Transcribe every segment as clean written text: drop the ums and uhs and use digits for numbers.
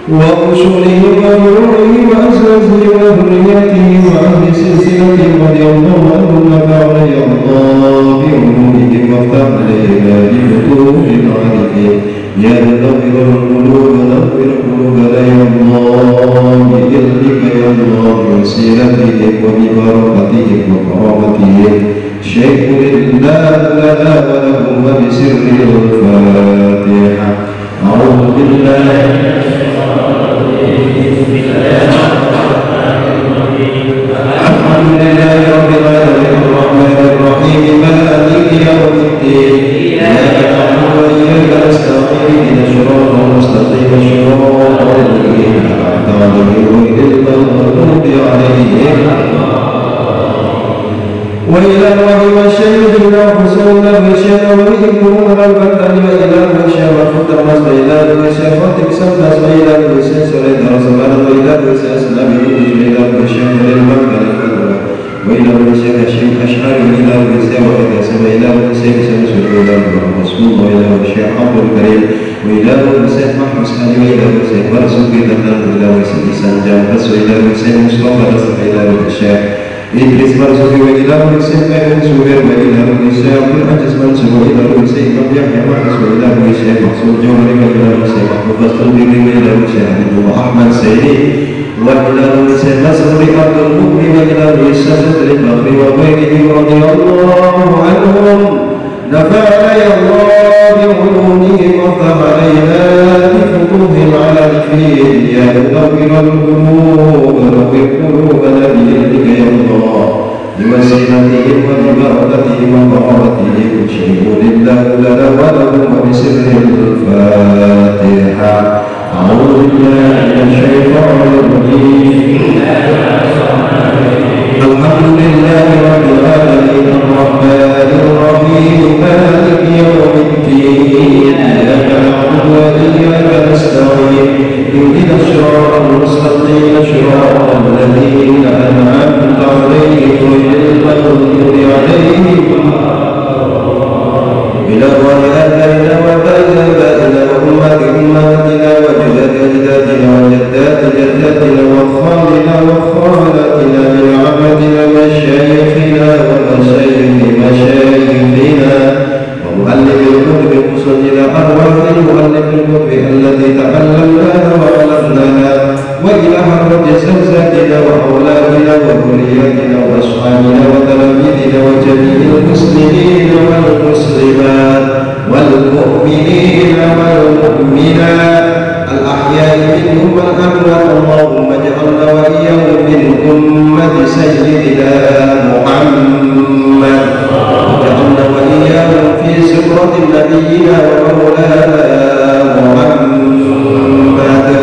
وأصوله وفروعه وأساسه وذريته وأهل سلسلته رضي الله عنهم ونفعنا يا الله بعلومهم وافتح علينا بفتوح العارفين يا منور القلوب نور قلوبنا يا الله بإذنك يا الله بوسيلتهم وببركتهم وكرامتهم شيخ لله لنا ولهم وبسر الفاتحة أعوذ بالله الحمد لله رب العالمين الرحمن الرحيم مالك يوم الدين إياك نعبد وإياك نستعين اهدنا الصراط المستقيم صراط الذين أنعمت عليهم غير المغضوب عليهم وإلى الله والشيخ إلى حسن الرشاد وإنهم البتة وإلى الرشاد وفتر مصر إلى الرشاد وتكسب نصر إلى الرشاد سرد رسمان وإلى الرشاد سلام إلى الرشاد للمكان وإلى الرشاد الشيخ أشعر إلى الرشاد وإذا سمى إلى الرشاد سمسر إلى الرسول وإلى الرشاد عبد الكريم وإلى الرشاد محمد سالي وإلى الرشاد ورسول إلى الرشاد سنجام بس وإلى الرشاد مصطفى رسول إلى الرشاد إدريس مرزوق وإلى الرسول مأمون سوير وإلى الرسول عبد العزيز منصور وإلى الرسول إمام يحيى مرزوق وإلى الرسول محسود جوهري وإلى الرسول محمود فصل بن وإلى الرسول عبد أحمد سيدي وإلى الرسول مسرور عبد المؤمن وإلى الرسول صدر البخري وغيره رضي الله عنهم نفعنا يا الله بعلومهم وافتح علينا بفتوح العارفين يا منور القلوب نور قلوبنا بيدك يا الله بوسيلتهم وببركتهم وطهارتهم شهود الله لنا ولهم وبسر الفاتحة أعوذ بالله من الشيطان الرجيم الحمد لله رب العالمين الرحمن الرحيم مالك يوم الدين إياك نعبد وإياك نستعين اهدنا الصراط المستقيم صراط الذين أنعمت عليهم غير المغضوب عليهم إلى الله آبائنا وآبائنا وأمهاتنا وجداتنا وجدات جداتنا وخالنا وخالاتنا من عمدنا مشايخنا ومشايخ مشايخنا ومؤلف الكتب مصنف أرواح المؤلف الكتب الذي تعلمناها وعلمناها وإلى حضرة زوجاتنا وأولادنا وذرياتنا وأصحابنا وتلاميذنا وجميع المسلمين والمسلمات والمؤمنين والمؤمنات الأحياء منهم والأموات اللهم اجعلنا وإياهم من أمة سيدنا محمد واجعلنا وإياهم في سدرة نبينا ومولانا محمد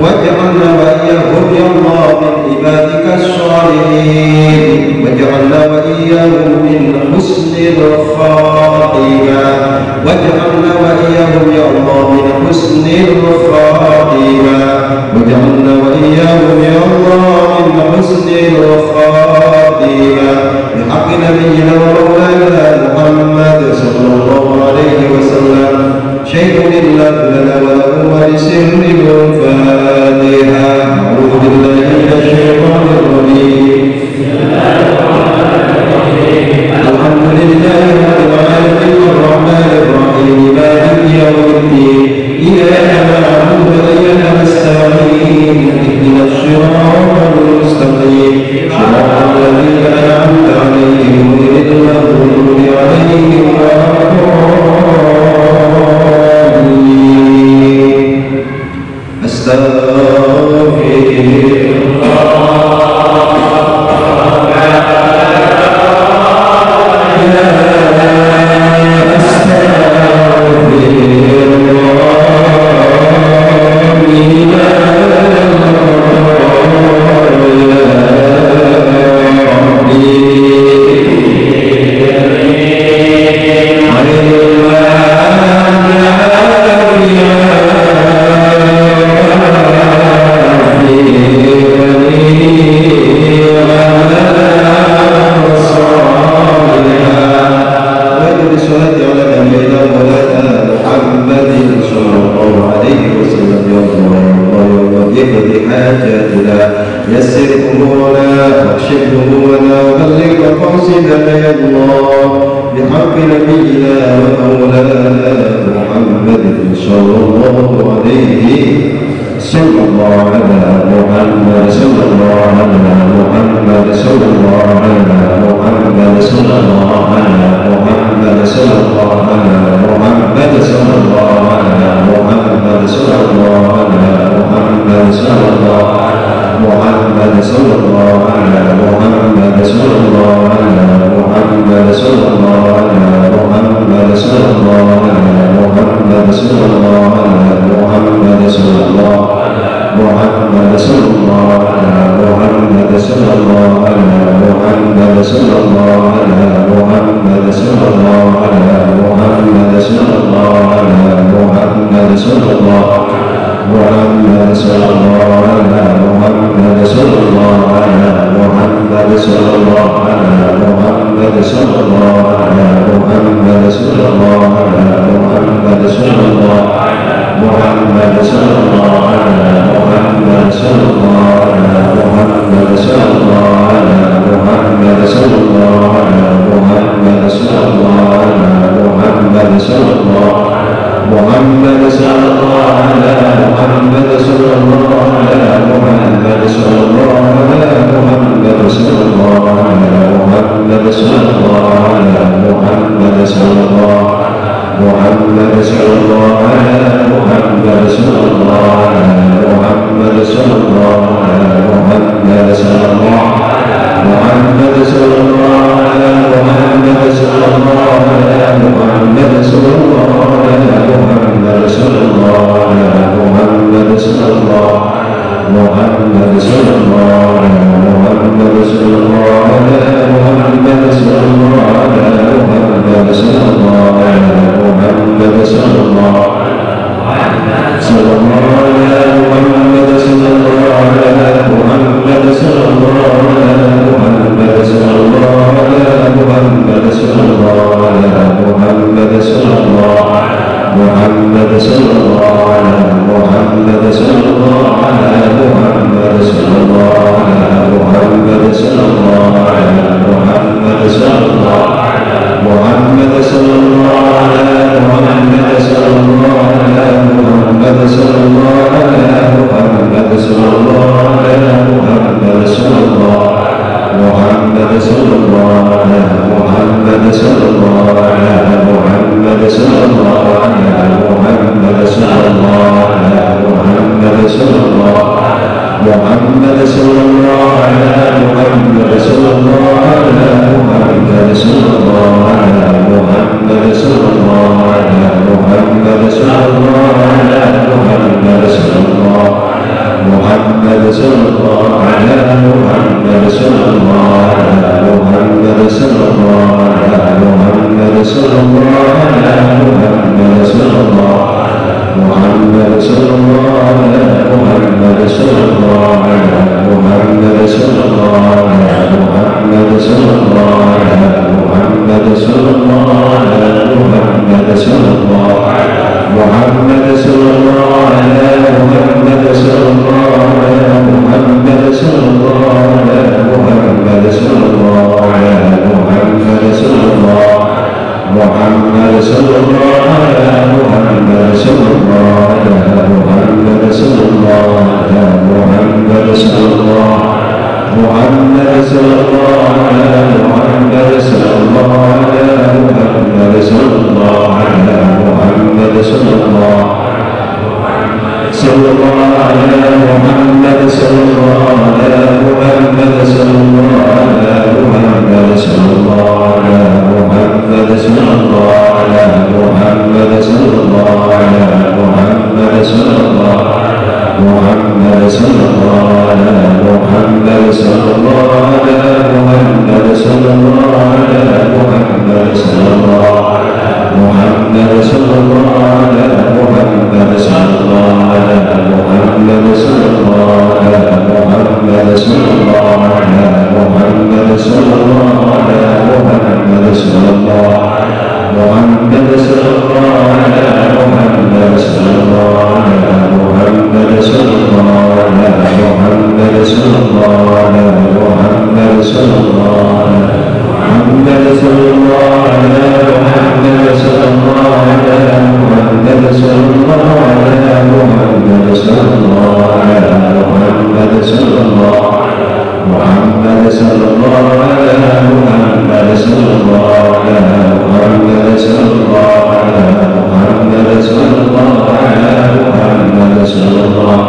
واجعلنا وإياهم يا الله من عبادك الصالحين واجعلنا وإياهم من حسن الخاتمة واجعلنا وإياهم يا الله من حسن الخاتمة واجعلنا وإياهم يا الله من حسن الخاتمة بحق نبينا ومولانا محمد صلى الله عليه وسلم شيء لله لنا وله ولسر الفاتحة أعوذ بالله من الشيطان الرجيم الحمد لله رب العالمين الرحمن الرحيم مالك يوم الدين إياك نعبد وإياك نستعين اهدنا الصراط المستقيم صراط الذين أنعمت عليهم غير المغضوب عليهم ولا الضالين أستغفر يسر أمورنا واكشف همومنا وبلغ مقاصدنا يا الله بحق نبينا ومولانا محمد صلى صلى الله عليه صلى الله على محمد صلى الله على محمد صلى الله على محمد صلى الله على محمد صلى الله على محمد صلى الله على محمد صلى الله على محمد صلى الله على محمد صلى الله على محمد صلى الله على محمد صلى الله على محمد صلى الله على محمد صلى الله على محمد صلى الله محمد صلى الله على محمد صلى الله على محمد صلى الله على محمد صلى الله على محمد صلى الله على محمد صلى الله محمد صلى الله على محمد صلى الله على محمد صلى الله على محمد صلى الله على محمد صلى الله على محمد صلى الله محمد صلى الله على محمد صلى الله على محمد صلى الله على محمد صلى الله على محمد صلى الله على محمد صلى الله محمد صلى الله على محمد صلى الله على محمد صلى الله على محمد صلى الله على محمد صلى الله على محمد صلى الله محمد صلى الله على محمد صلى الله على محمد صلى الله على محمد صلى الله محمد صلى الله على محمد صلى الله على محمد صلى الله على محمد صلى الله على محمد صلى الله محمد صلى الله على محمد صلى الله على محمد صلى الله على محمد صلى الله على محمد صلى الله صلى الله على محمد صلى الله على محمد صلى الله على محمد صلى الله على محمد صلى الله على محمد صلى الله محمد صلى الله على محمد صلى الله على محمد صلى الله على محمد صلى الله على محمد صلى الله محمد صلى الله على محمد صلى الله على محمد صلى الله على محمد صلى الله على محمد صلى الله محمد صلى الله على محمد صلى الله على محمد صلى الله على محمد صلى الله على محمد صلى الله محمد صلى الله على محمد صلى الله على محمد صلى الله على محمد صلى الله على محمد صلى الله على محمد صلى الله محمد صلى الله على محمد صلى الله على محمد صلى الله على محمد صلى الله على محمد صلى الله محمد صلى الله على محمد صلى الله على محمد صلى الله على محمد صلى الله على محمد صلى الله على محمد صلى الله على محمد صلى الله على محمد صلى الله على محمد صلى الله على محمد صلى الله على محمد صلى الله محمد صلى الله على محمد صلى الله على محمد صلى الله على محمد صلى الله محمد صلى الله على محمد صلى الله على محمد صلى الله على محمد صلى الله صلى الله على محمد صلى الله على محمد صلى الله على محمد صلى الله على محمد صلى الله على محمد صلى الله على محمد صلى الله محمد صلى الله على محمد صلى الله على محمد صلى الله على محمد صلى الله محمد صلى الله على محمد صلى الله على محمد صلى الله على محمد صلى الله على محمد صلى الله على محمد صلى الله محمد صلى الله على محمد صلى الله على محمد صلى الله على محمد صلى الله على محمد صلى الله على محمد صلى الله على محمد صلى الله على محمد صلى الله محمد صلى الله على محمد صلى الله محمد صلى الله على محمد صلى الله على محمد صلى الله على محمد صلى الله على محمد صلى الله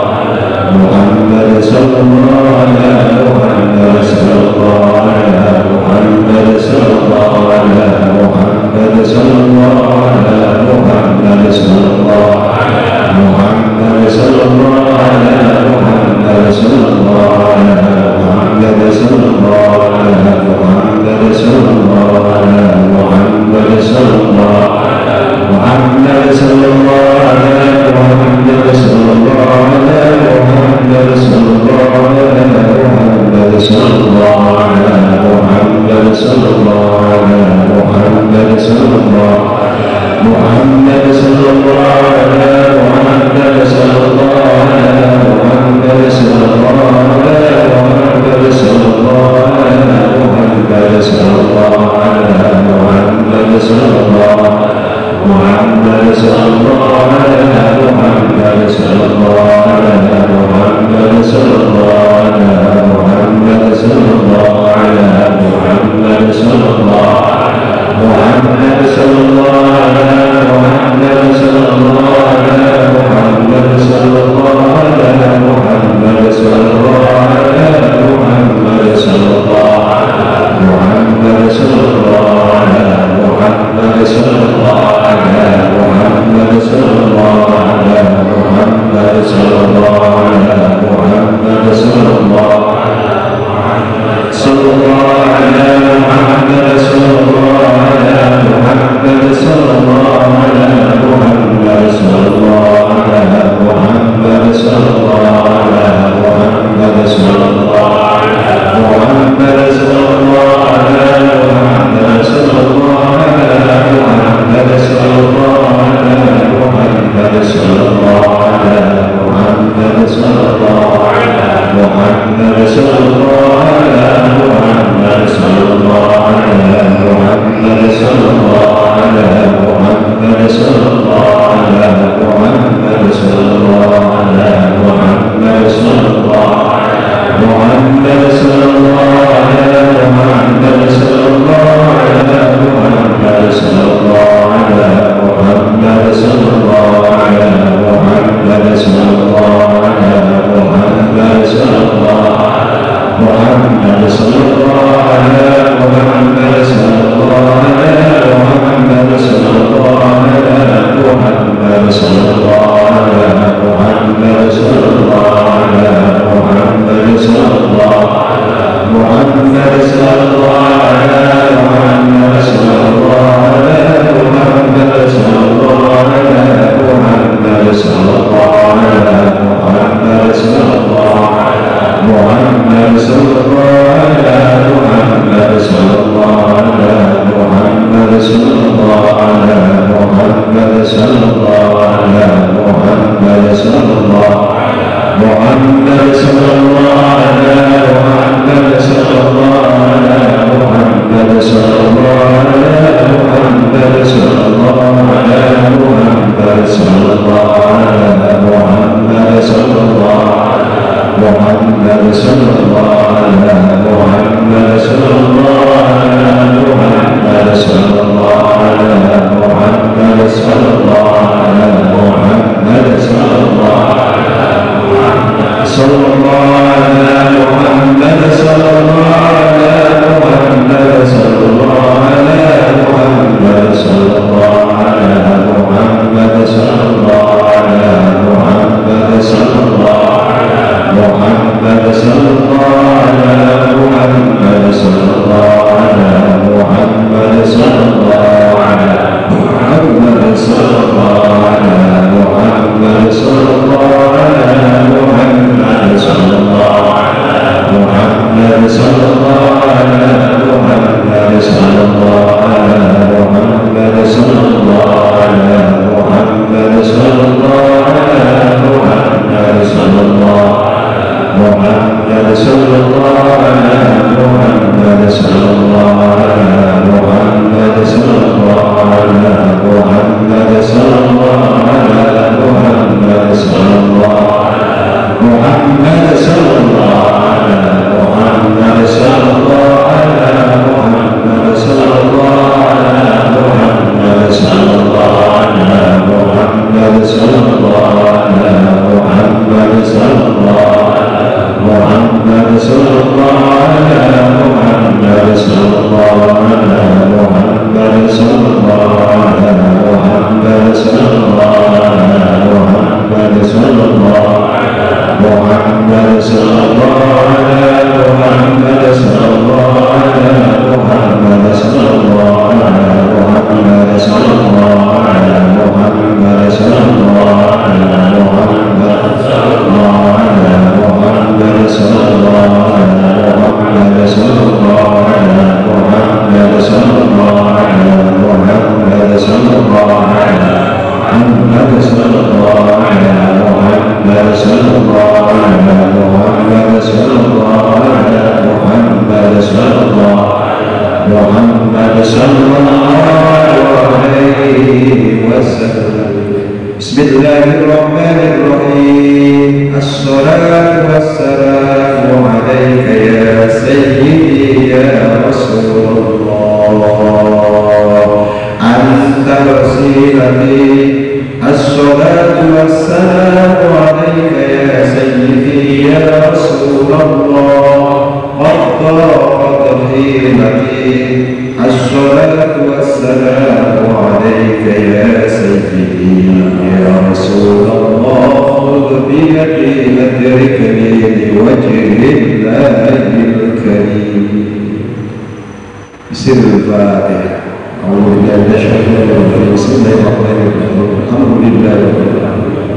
محمد صلى الله على محمد صلى الله على محمد صلى الله على محمد صلى الله على محمد صلى الله محمد صلى الله على محمد صلى الله على محمد صلى الله على محمد صلى الله على محمد صلى الله محمد صلى الله على محمد صلى الله على محمد صلى الله على محمد صلى الله على محمد صلى الله على محمد صلى الله محمد صلى الله على محمد صلى الله على محمد صلى الله على محمد صلى الله على محمد صلى الله على محمد صلى الله محمد صلى الله على محمد صلى الله على محمد صلى الله على محمد صلى الله على محمد صلى الله محمد صلى الله على محمد صلى الله على محمد صلى الله على محمد صلى الله على محمد صلى الله محمد صلى الله على محمد صلى الله على محمد صلى الله على محمد صلى الله على محمد صلى الله صلى الله على محمد صلى الله على محمد صلى الله على محمد صلى الله على محمد صلى الله على محمد صلى الله على محمد صلى الله على محمد صلى الله على محمد صلى الله على محمد صلى الله على محمد صلى الله على محمد صلى الله على محمد صلى الله على محمد صلى الله على محمد صلى الله على محمد صلى الله على محمد صلى الله محمد صلى الله على محمد صلى الله على محمد صلى الله على محمد صلى الله على محمد صلى الله على محمد صلى الله محمد صلى الله على محمد صلى الله على محمد صلى الله على محمد صلى الله على محمد صلى الله على محمد صلى الله محمد صلى الله على محمد صلى الله على محمد صلى الله على محمد صلى الله على محمد صلى الله محمد صلى الله على محمد صلى الله على محمد صلى الله على محمد صلى الله على محمد صلى الله محمد صلى الله على محمد صلى الله على محمد صلى الله على محمد صلى الله على محمد صلى الله على محمد صلى الله محمد صلى الله على محمد صلى الله على محمد صلى الله على محمد صلى الله على محمد صلى الله صلى الله على محمد صلى الله على محمد صلى الله على محمد صلى الله على محمد صلى الله على محمد صلى الله محمد صلى الله على محمد صلى الله على محمد صلى الله على محمد صلى الله على محمد صلى الله على محمد صلى الله على محمد صلى صلى الله على محمد صلى الله على محمد صلى الله على محمد صلى الله محمد صلى الله عليه وسلم. بسم الله الرحمن الرحيم. الصلاة والسلام عليك يا سيدي يا رسول الله أنت وسيلتي. الصلاة والسلام عليك يا سيدي يا رسول الله قد ضاقت حيلتي. الصلاة والسلام عليك يا سيدي يا رسول الله خذ بيدي أدركني لوجه الله الكريم. بسر الفاتحة. أعوذ بالله من الشيطان الرجيم. بسم الله الرحمن الرحيم. الحمد لله رب العالمين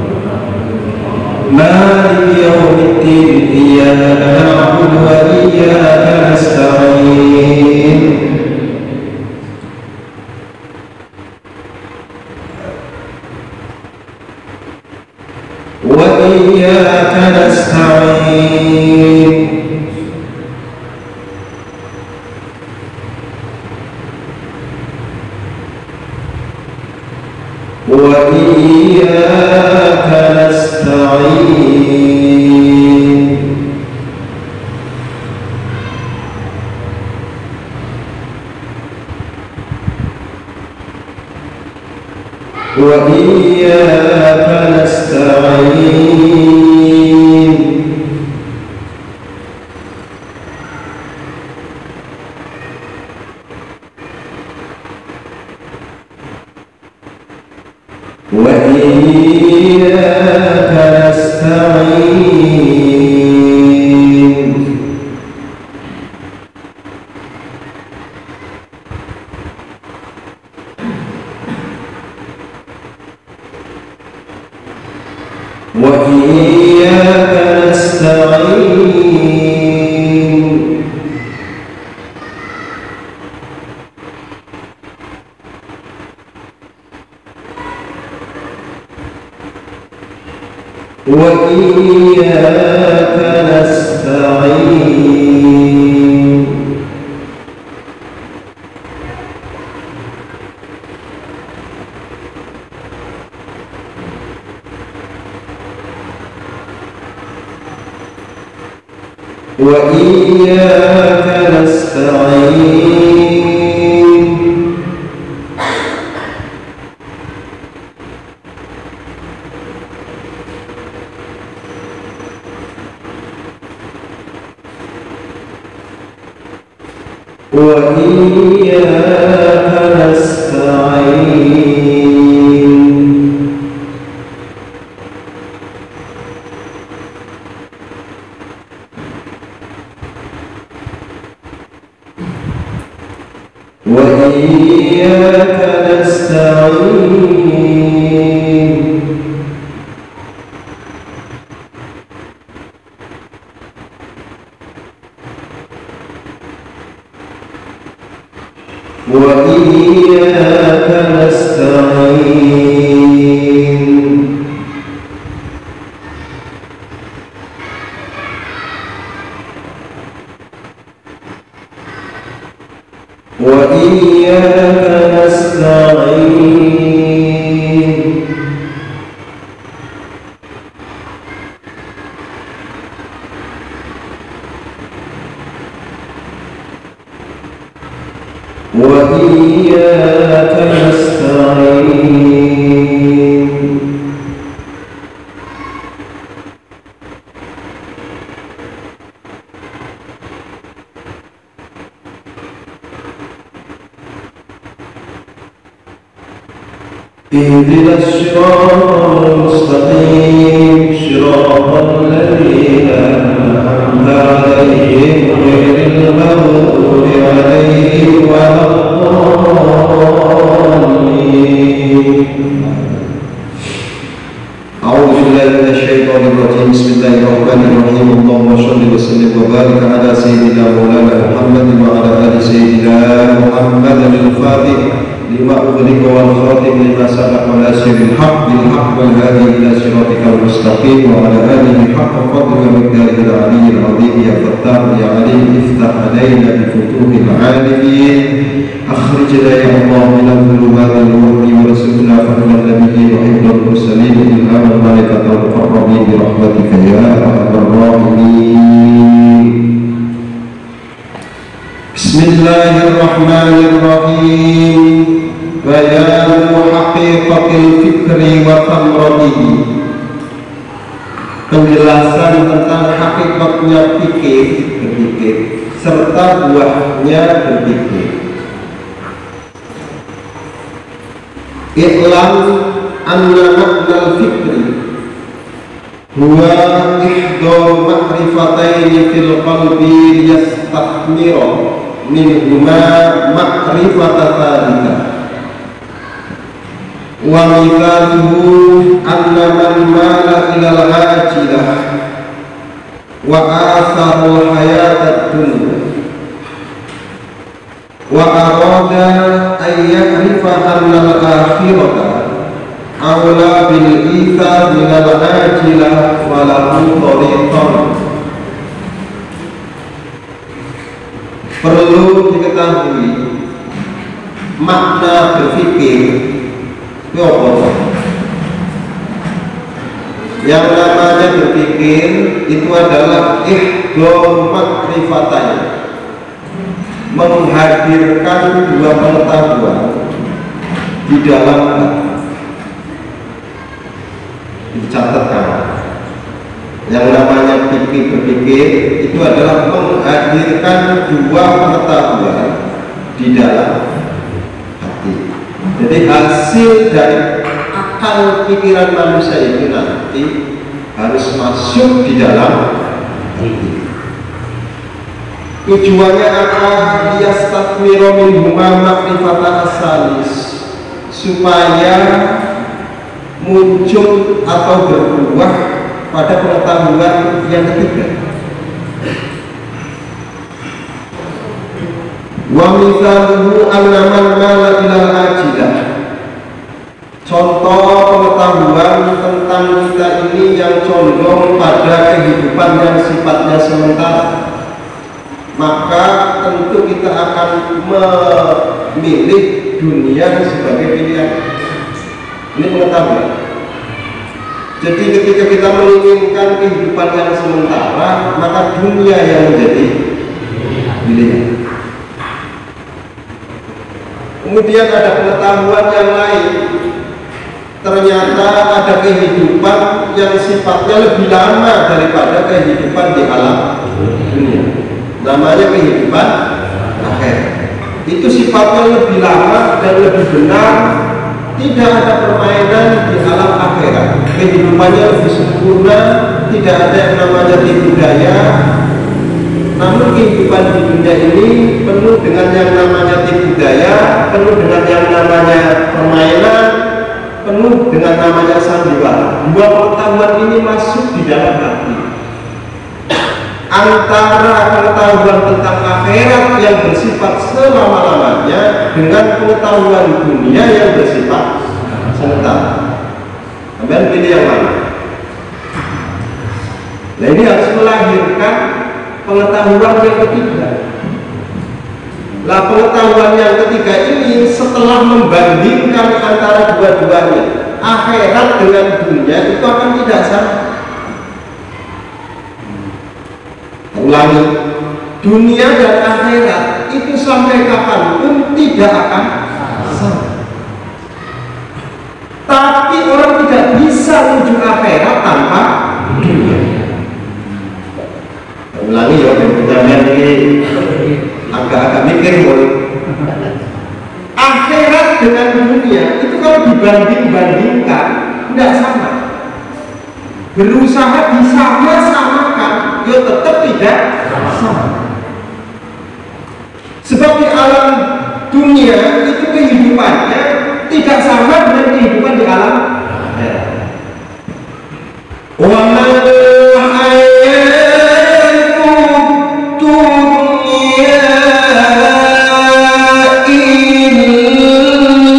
مالك يوم الدين إياك نعبد وإياك نستعين وإياك نستعين وإياك نستعين وإياك نستعين وإياك نستعين وإياك نستعين وإياك نستعين وإياك نستعين وإياك اهدنا الصراط المستقيم صراط الذين أنعمت عليهم غير المغضوب عليهم ولا الضالين. أعوذ بالله من الشيطان الرجيم. بسم الله الرحمن الرحيم. اللهم صل وسلم وبارك على سيدنا مولانا محمد وعلى آل سيدنا محمد الفاتح لما أغلق والخاتم لما سبق وناصر الحق بالحق والهادي إلى صراطك المستقيم وعلى آله حق قدر ومقداره العلي العظيم. يا فتاح يا عليم افتح علينا بفتوح العالمين، أخرجنا يا الله من الظلمات النور وارزقنا فضل النبيين وحفظ المرسلين إلهام الملائكة المقربين برحمتك يا أرحم الراحمين. بسم الله الرحمن الرحيم. بيان حقيقة الفكر وثمرته. Penjelasan tentang hakikatnya berpikir serta buahnya berpikir. I'lam anna makna al-fikri huwa ihdar ma'rifataini fil qalbi yastakmira minhuma ma'rifata thalika wa mithaluhu anna man mala ila al-ajilah wa atharu hayata dunya wa arada an ya'rifa anna al-akhirata awla bil ithar min al-ajilah wa lahu tariqan. Perlu diketahui makna berpikir itu apa? Yang namanya berpikir itu adalah ihdor makrifatanya, menghadirkan dua pengetahuan di dalam hati. Dicatatkan, yang namanya berpikir itu adalah menghadirkan dua pengetahuan di dalam hati. Jadi hasil dari akal pikiran manusia itu nanti harus masuk di dalam hati. Tujuannya apa? Liyastakmira minhuma ma'rifatan asalis, supaya muncul atau berbuah pada pengetahuan yang ketiga. Wa mithaluhu anna man mala ilal ajilah. Contoh pengetahuan tentang kita ini yang condong pada kehidupan yang sifatnya sementara, maka tentu kita akan memilih dunia sebagai pilihan. Ini pengetahuan. Jadi ketika kita menginginkan kehidupan yang sementara, maka dunia yang menjadi pilihan. Kemudian ada pengetahuan yang lain. Ternyata ada kehidupan yang sifatnya lebih lama daripada kehidupan di alam dunia. Namanya kehidupan akhir. Itu sifatnya lebih lama dan lebih benar. Tidak ada permainan di alam akhirat. Kehidupannya lebih sempurna, tidak ada yang namanya tipu daya. Namun kehidupan di dunia ini penuh dengan yang namanya tipu daya, penuh dengan yang namanya permainan, penuh dengan namanya sandiwara. Dua pengetahuan ini masuk di dalam hati. Antara pengetahuan tentang akhirat yang bersifat selama-lamanya dengan pengetahuan dunia yang bersifat sementara. Ambil pilih yang mana? Nah, ini harus melahirkan pengetahuan yang ketiga. Lah, pengetahuan yang ketiga ini setelah membandingkan antara dua-duanya, akhirat dengan dunia, itu akan tidak sama. Ulangi, dunia dan akhirat itu sampai kapanpun tidak akan sama. Tapi orang tidak bisa menuju akhirat tanpa dunia. Ulangi ya, pertanyaan ini agak-agak mikir boleh. Akhirat dengan dunia itu kalau dibanding-bandingkan tidak sama. Berusaha disama-samakan, ya tetap tidak sama. Sebab di alam dunia itu kehidupannya tidak sama dengan kehidupan di alam akhirat. Wa ma hayatud dunya illa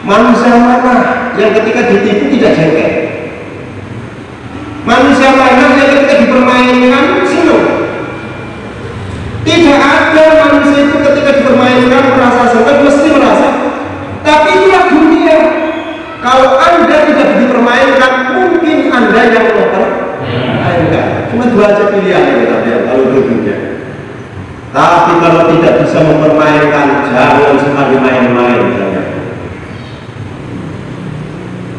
Manusia mana yang ketika ditipu tidak jengkel? Manusia mana yang ketika dipermainkan senang? Tidak ada manusia itu ketika dipermainkan merasa senang, mesti merasa. Tapi itulah dunia. Kalau Anda tidak dipermainkan, mungkin Anda yang mempermainkan. Cuma dua aja pilihan ya, kalau dunia. Tapi kalau tidak bisa mempermainkan, jangan sekali main-main.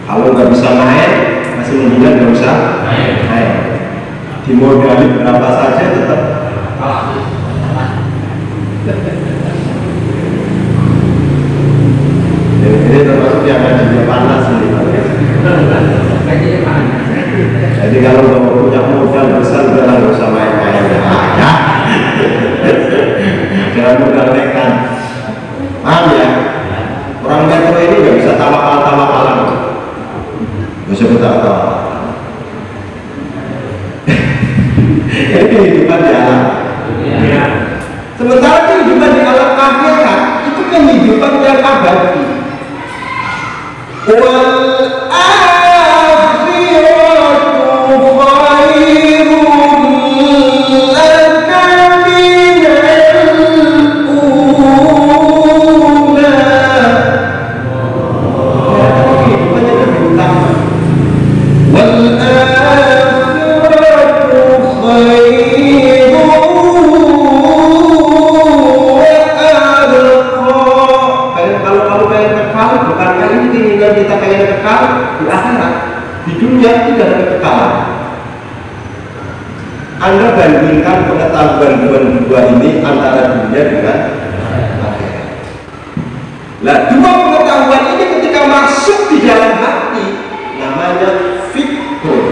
Kalau nggak bisa main, masih mendingan nggak usah main. Dimodali berapa saja tetap ini termasuk yang gajinya panas ini. Jadi kalau nggak punya modal besar, jangan usah main-main. Jangan modal nekat. Paham ya? Orang metro ini nggak bisa tawakal-tawakalan. Nggak usah bertawa-tawa. Ini kehidupan di alam. Sementara kehidupan di alam akhirat itu kehidupan yang abadi. Wal akhiratu khairun laka minal ula. Kehidupan yang lebih utama. Wal akhiratu khairun kita pengen kekal di akhirat, di dunia tidak ada kekekalan. Anda bandingkan pengetahuan dua ini antara dunia dengan akhirat. Nah, dua pengetahuan ini ketika masuk di dalam hati namanya fikrun.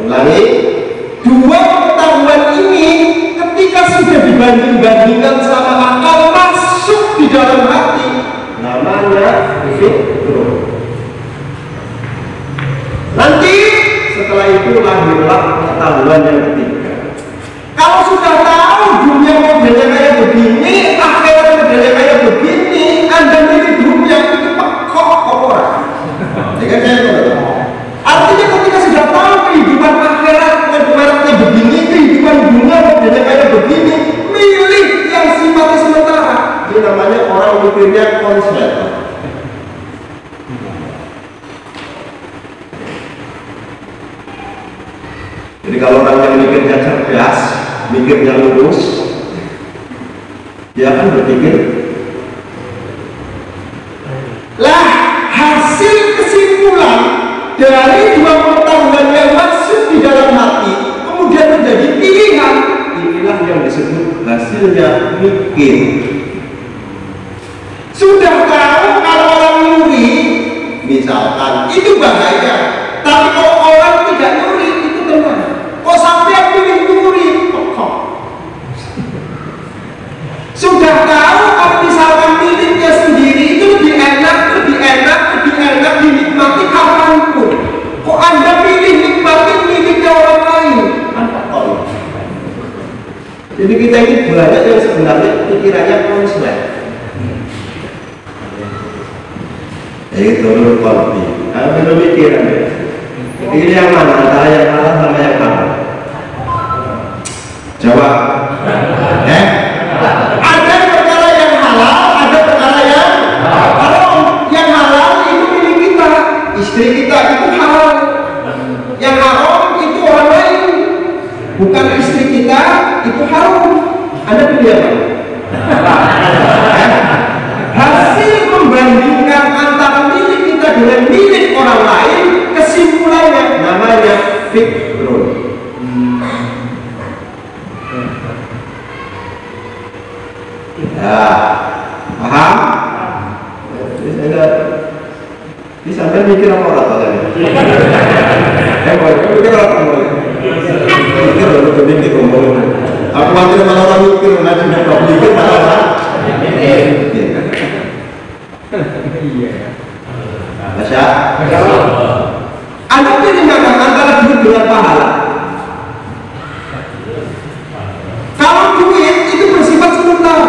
Ulangi, dua pengetahuan ini ketika sudah dibanding-bandingkan sama akal masuk di dalam hati namanya fikrun. Nanti setelah itu lahirlah pengetahuan yang ketiga. Kalau sudah tahu dunia modelnya kayak begini, akhirat modelnya kayak begini, Anda milih dunia itu pekok orang. Artinya ketika sudah tahu kehidupan akhirat modelnya begini, kehidupan dunia modelnya kayak begini, milih yang sifatnya sementara. Ini namanya orang mikirnya konslet. Jadi kalau orang yang mikirnya cerdas, mikirnya lurus, dia akan berpikir, lah hasil kesimpulan dari dua pengetahuan yang masuk di dalam hati kemudian menjadi pilihan, inilah yang disebut hasilnya mikir. Sudah tahu kalau orang nyuri, misalkan, itu bahaya. Tapi kalau orang tidak nyuri, itu tenang. Kok sampai pilih nyuri? Kok? Sudah tahu kalau misalkan miliknya sendiri itu lebih enak dinikmati kapanpun. Kok Anda pilih nikmati miliknya orang lain? Anda tahu. Jadi kita ini banyak yang sebenarnya pikirannya konslet. Itu dulu kolbi. Belum mikiran ya. Pilih yang mana antara yang halal sama yang haram? Jawab. Ada perkara yang halal, ada perkara yang haram. Yang halal itu milik kita, istri kita itu halal. Yang haram itu orang lain, bukan istri kita itu haram. Anda pilih apa? Hasil membandingkan antara milik kita dengan milik orang lain, kesimpulannya namanya fikrun. Ya, paham? Ini sampai mikir apa orang tadi? Mikir apa orang? Mikir orang mikir ngomong. Aku khawatir kalau orang mikir nanti nggak mikir malah. Masya Anda pilih nggak antara duit dengan pahala? Kalau duit itu bersifat sementara,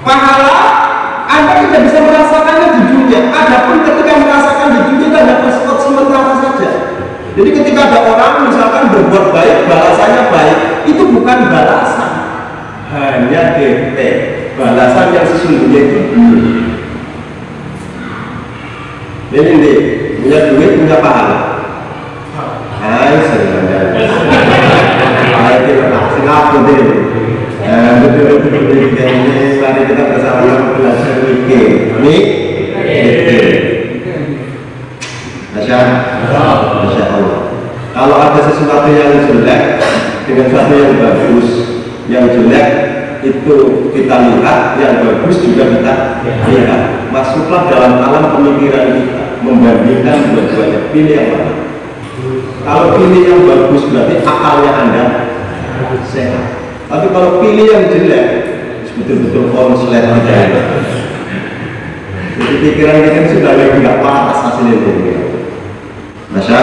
pahala hanya DP, balasan yang sesungguhnya itu. Ini nih, punya duit, punya pahala. Hai, sebenarnya. Hai, terima kasih ngaku deh. Betul-betul ini mari kita bersama-sama belajar mikir. Masya Allah. Kalau ada sesuatu yang jelek dengan sesuatu yang bagus, yang jelek itu kita lihat, yang bagus juga kita lihat. Masuklah dalam alam pemikiran kita, membandingkan dua-duanya, pilih yang mana. Kalau pilih yang bagus berarti akalnya Anda sehat. Tapi kalau pilih yang jelek, betul-betul konslet aja. Jadi pikiran kita sudah lagi nggak panas hasilnya ini. Masya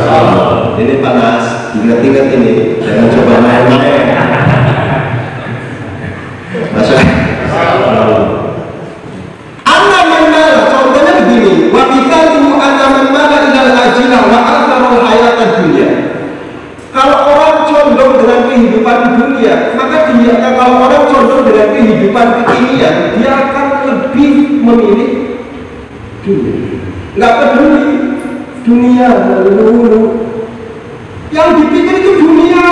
Allah, ini panas. Ingat-ingat ini, jangan coba main-main. Masya Allah. Anaman mala, contohnya begini. Wa bikalimu anaman mala ilal ajilah wa akharul hayatan dunia. Kalau orang condong dengan kehidupan dunia, maka kalau orang condong dengan kehidupan kekinian, dia akan lebih memilih dunia. Nggak peduli dunia dulu. Yang dipikir itu dunia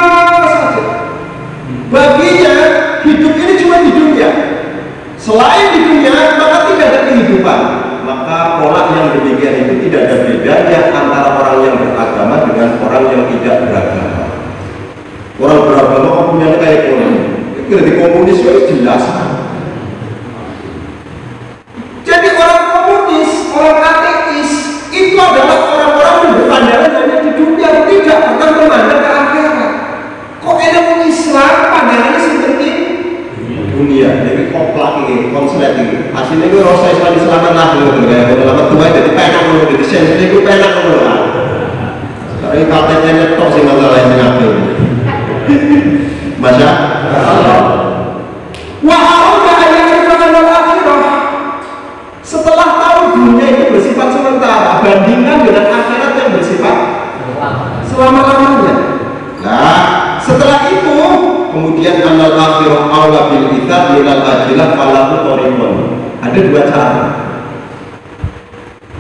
saja. Baginya hidup ini cuma di dunia. Selain di dunia, maka tidak ada kehidupan. Maka pola yang demikian itu tidak ada bedanya antara orang yang beragama dengan orang yang tidak beragama. Orang beragama kan punya kayak ekonomi. Kira di komunis itu jelas. Jadi orang komunis, orang ateis itu adalah orang-orang yang berpandangan hanya di dunia, tidak pernah memandang ke akhirat. Kok ada orang Islam pandangannya seperti dunia? Jadi koplak ini, konslet ini. Hasilnya itu rasa Islam selamat lah, kayak selamat tua jadi penak dulu, jadi sensi itu penak dulu lah. Sekarang katanya nyetok sih masalah yang ngapain. Masya Allah. Wahauka ayat-ayat akhirah. Setelah tahu dunia itu bersifat sementara, bandingkan dengan akhirat yang bersifat selama-lamanya. Nah, setelah itu kemudian anal akhirah aula bil kitab minal ajilah falahu thariqun. Ada dua cara.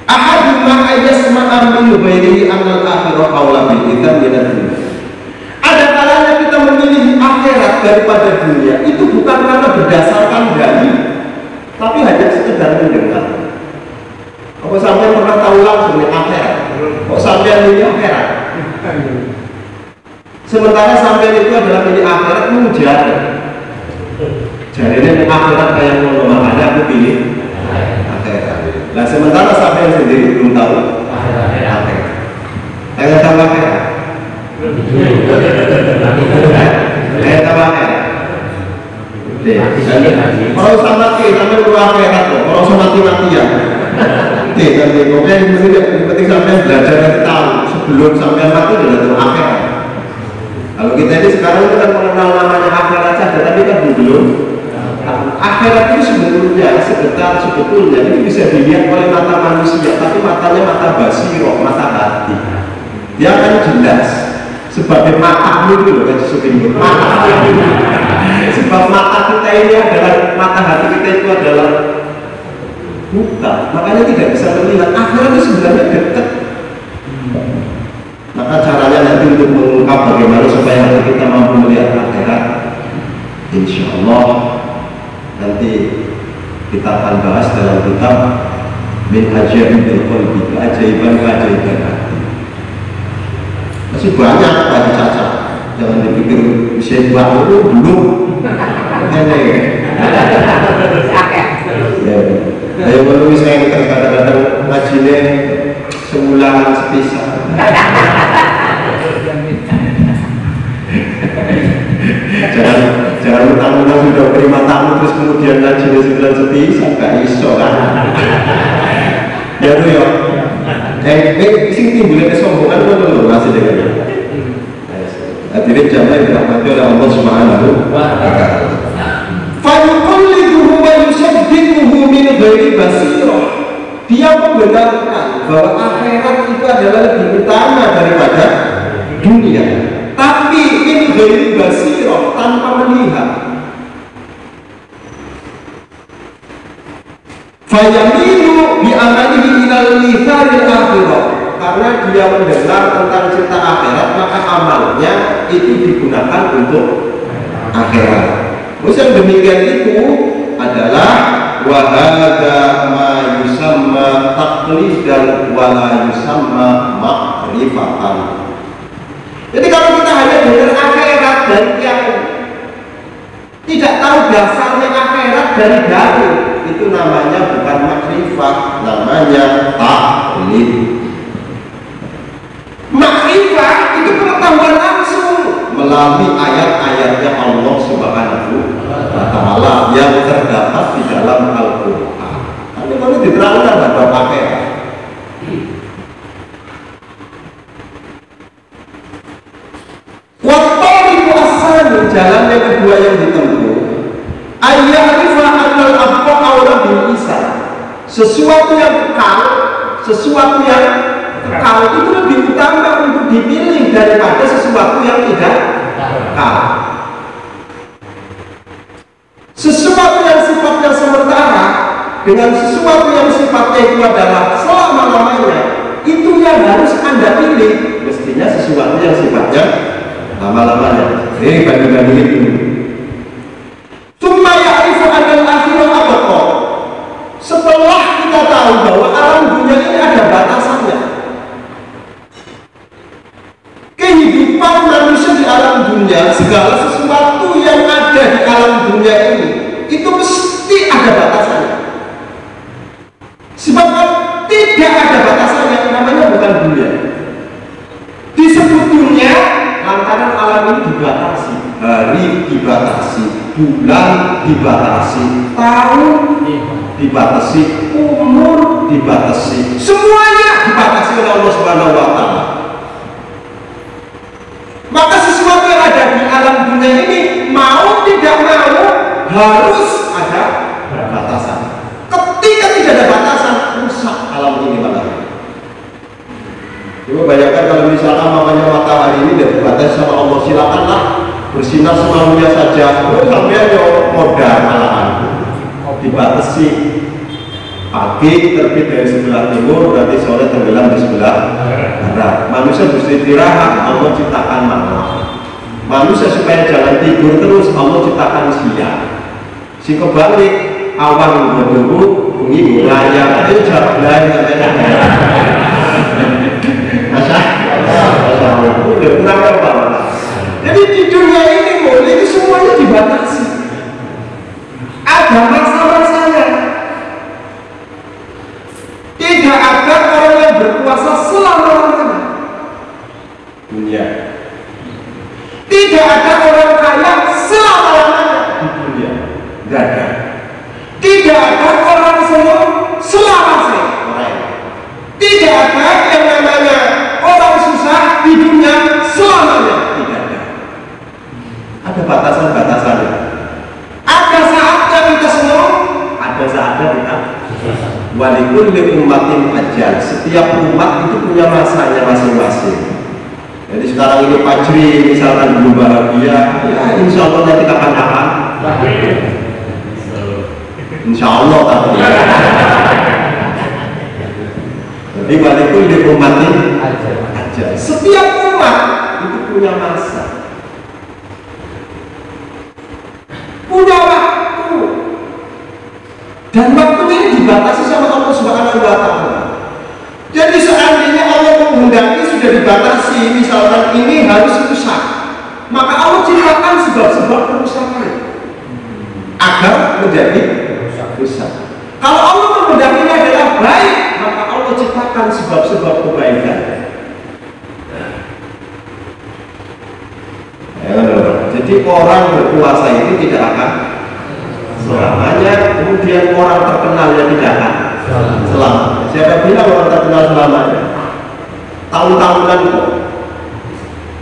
Ahaduma ayasma'a min ghairihi anal akhirah aula bil kitab minal dunya. Ada kalanya kita memilih akhirat daripada dunia, itu bukan karena berdasarkan dalil, tapi hanya sekedar mendengar. Apa sampai pernah tahu langsung akhirat? Kok sampai ini akhirat? Sementara sampai itu adalah pilih akhirat mengujar. Jadi ini akhirat kayak ngono, makanya aku pilih akhirat. Nah sementara sampai sendiri belum tahu akhirat. Kayak tahu akhirat. Kayak tahu akhirat. Kalau sama mati, sampai dulu akhirat loh. Kalau sama mati-matian. Dan yang penting sampai belajar nanti tahu sebelum sampai mati sudah tahu akhirat. Kalau kita ini sekarang itu kan mengenal namanya akhirat saja, tapi kan belum. Akhirat itu sebetulnya ini bisa dilihat oleh mata manusia, tapi matanya mata basiro, mata hati. Dia akan jelas sebagai mata itu loh kan sesungguhnya mata. Sebab mata kita ini adalah mata hati kita itu adalah buta, makanya tidak bisa melihat akhirat itu sebenarnya dekat. Maka caranya nanti untuk mengungkap bagaimana supaya kita mampu melihat akhirat, insya Allah nanti kita akan bahas dalam kitab Min Ajaibil Qalbi, keajaiban-keajaiban hati. Masih banyak Pak Caca, jangan dipikir bisa buat itu belum. Ayo kalau misalnya kita kadang-kadang ngajinya sebulan sepisah. Jangan mentang-mentang sudah terima tamu terus kemudian ngajinya sebulan sepisah, gak iso kan? Ya tuh ya. Sing timbulnya kesombongan itu loh masih dengan. Hadirin jamaah yang dirahmati oleh Allah Subhanahu wa Ta'ala. Fayuqalliduhu wa yusaddiquhu min ghairi basirah. Dia membenarkan bahwa akhirat itu adalah lebih utama daripada dunia. Tapi min ghairi basirah, tanpa melihat. fayaminu bi'amalihi ilal litharil akhirah, karena dia mendengar tentang cerita akhirat maka amalnya itu digunakan untuk akhirat. Terus yang demikian itu adalah wahada ma yusamma taqlidan wa la yusamma ma'rifatan. Jadi kalau kita hanya dengar akhirat dari yang tidak tahu dasarnya akhirat dari dalil, itu namanya bukan makrifat, namanya taklid. Makrifat itu pengetahuan langsung melalui ayat-ayatnya Allah Subhanahu wa Ta'ala yang terdapat di dalam Al-Quran. Ini kalau diterangkan pada akhirat. Wattariqu as-sani, jalan yang kedua yang ditempuh, ayya'rifa annal abqa aula bil isa. Sesuatu yang kekal, sesuatu yang kekal itu lebih utama untuk dipilih daripada sesuatu yang tidak kekal. Sesuatu yang sifatnya sementara dengan sesuatu yang sifatnya itu adalah selama-lamanya, itu yang harus Anda pilih. Mestinya sesuatu yang sifatnya lama-lamanya. Bagi-bagi itu. Tsumma ya'rifu anal akhirah abqa. Setelah kita tahu bahwa alam dunia ini ada batasannya, kehidupan manusia di alam dunia, segala sesuatu yang ada di alam dunia ini itu mesti ada batasannya. Sebab tidak ada batasannya, namanya bukan dunia. Disebut dunia lantaran alam ini dibatasi, hari dibatasi, bulan dibatasi, tahun dibatasi, umur dibatasi, semuanya dibatasi oleh Allah Subhanahu wa Ta'ala. Maka sesuatu yang ada di alam dunia ini mau tidak mau harus ada batasan. Ketika tidak ada batasan, rusak alam ini malah. Coba bayangkan kalau misalnya makanya matahari ini tidak dibatasi sama Allah, silakanlah bersinar semaunya saja. Sampai aja modal malahan dibatasi. Pagi terbit dari sebelah timur, berarti sore tenggelam di sebelah barat. Manusia beristirahat, Allah ciptakan malam. Manusia supaya jangan tidur terus, Allah ciptakan siang. Si kebalik, awan berduru, bunyi melayang, itu jauh lain udah kurang apa? Jadi di dunia ini boleh itu semuanya dibatasi. Ada masa-masanya. Tidak ada orang yang berkuasa selama-lamanya. Dunia. Tidak ada orang kaya selama-lamanya di dunia. Tidak ada. Tidak ada orang semua selama-lamanya. Tidak ada yang namanya orang susah di dunia selamanya. Tidak ada. Ada batasan-batasannya. Ada saatnya kita senang, ada saatnya kita walikulli ummatin ajal. Setiap umat itu punya masanya masing-masing. Jadi sekarang ini Fajri misalkan belum bahagia, ya insya Allah nanti kapan-kapan. Insya Allah tapi. Jadi walikulli ummatin ajal. Setiap umat itu punya masa, punya waktu, dan waktu ini dibatasi sama Allah Subhanahu wa Ta'ala. Jadi seandainya Allah menghendaki sudah dibatasi, misalkan ini harus rusak, maka Allah ciptakan sebab-sebab kerusakan agar menjadi rusak. Kalau Allah menghendakinya adalah baik, maka Allah ciptakan sebab-sebab kebaikan. Jadi orang berpuasa itu tidak akan selamanya, kemudian orang terkenalnya tidak akan selamanya. Siapa bilang orang terkenal selamanya? Tahun-tahunan kok.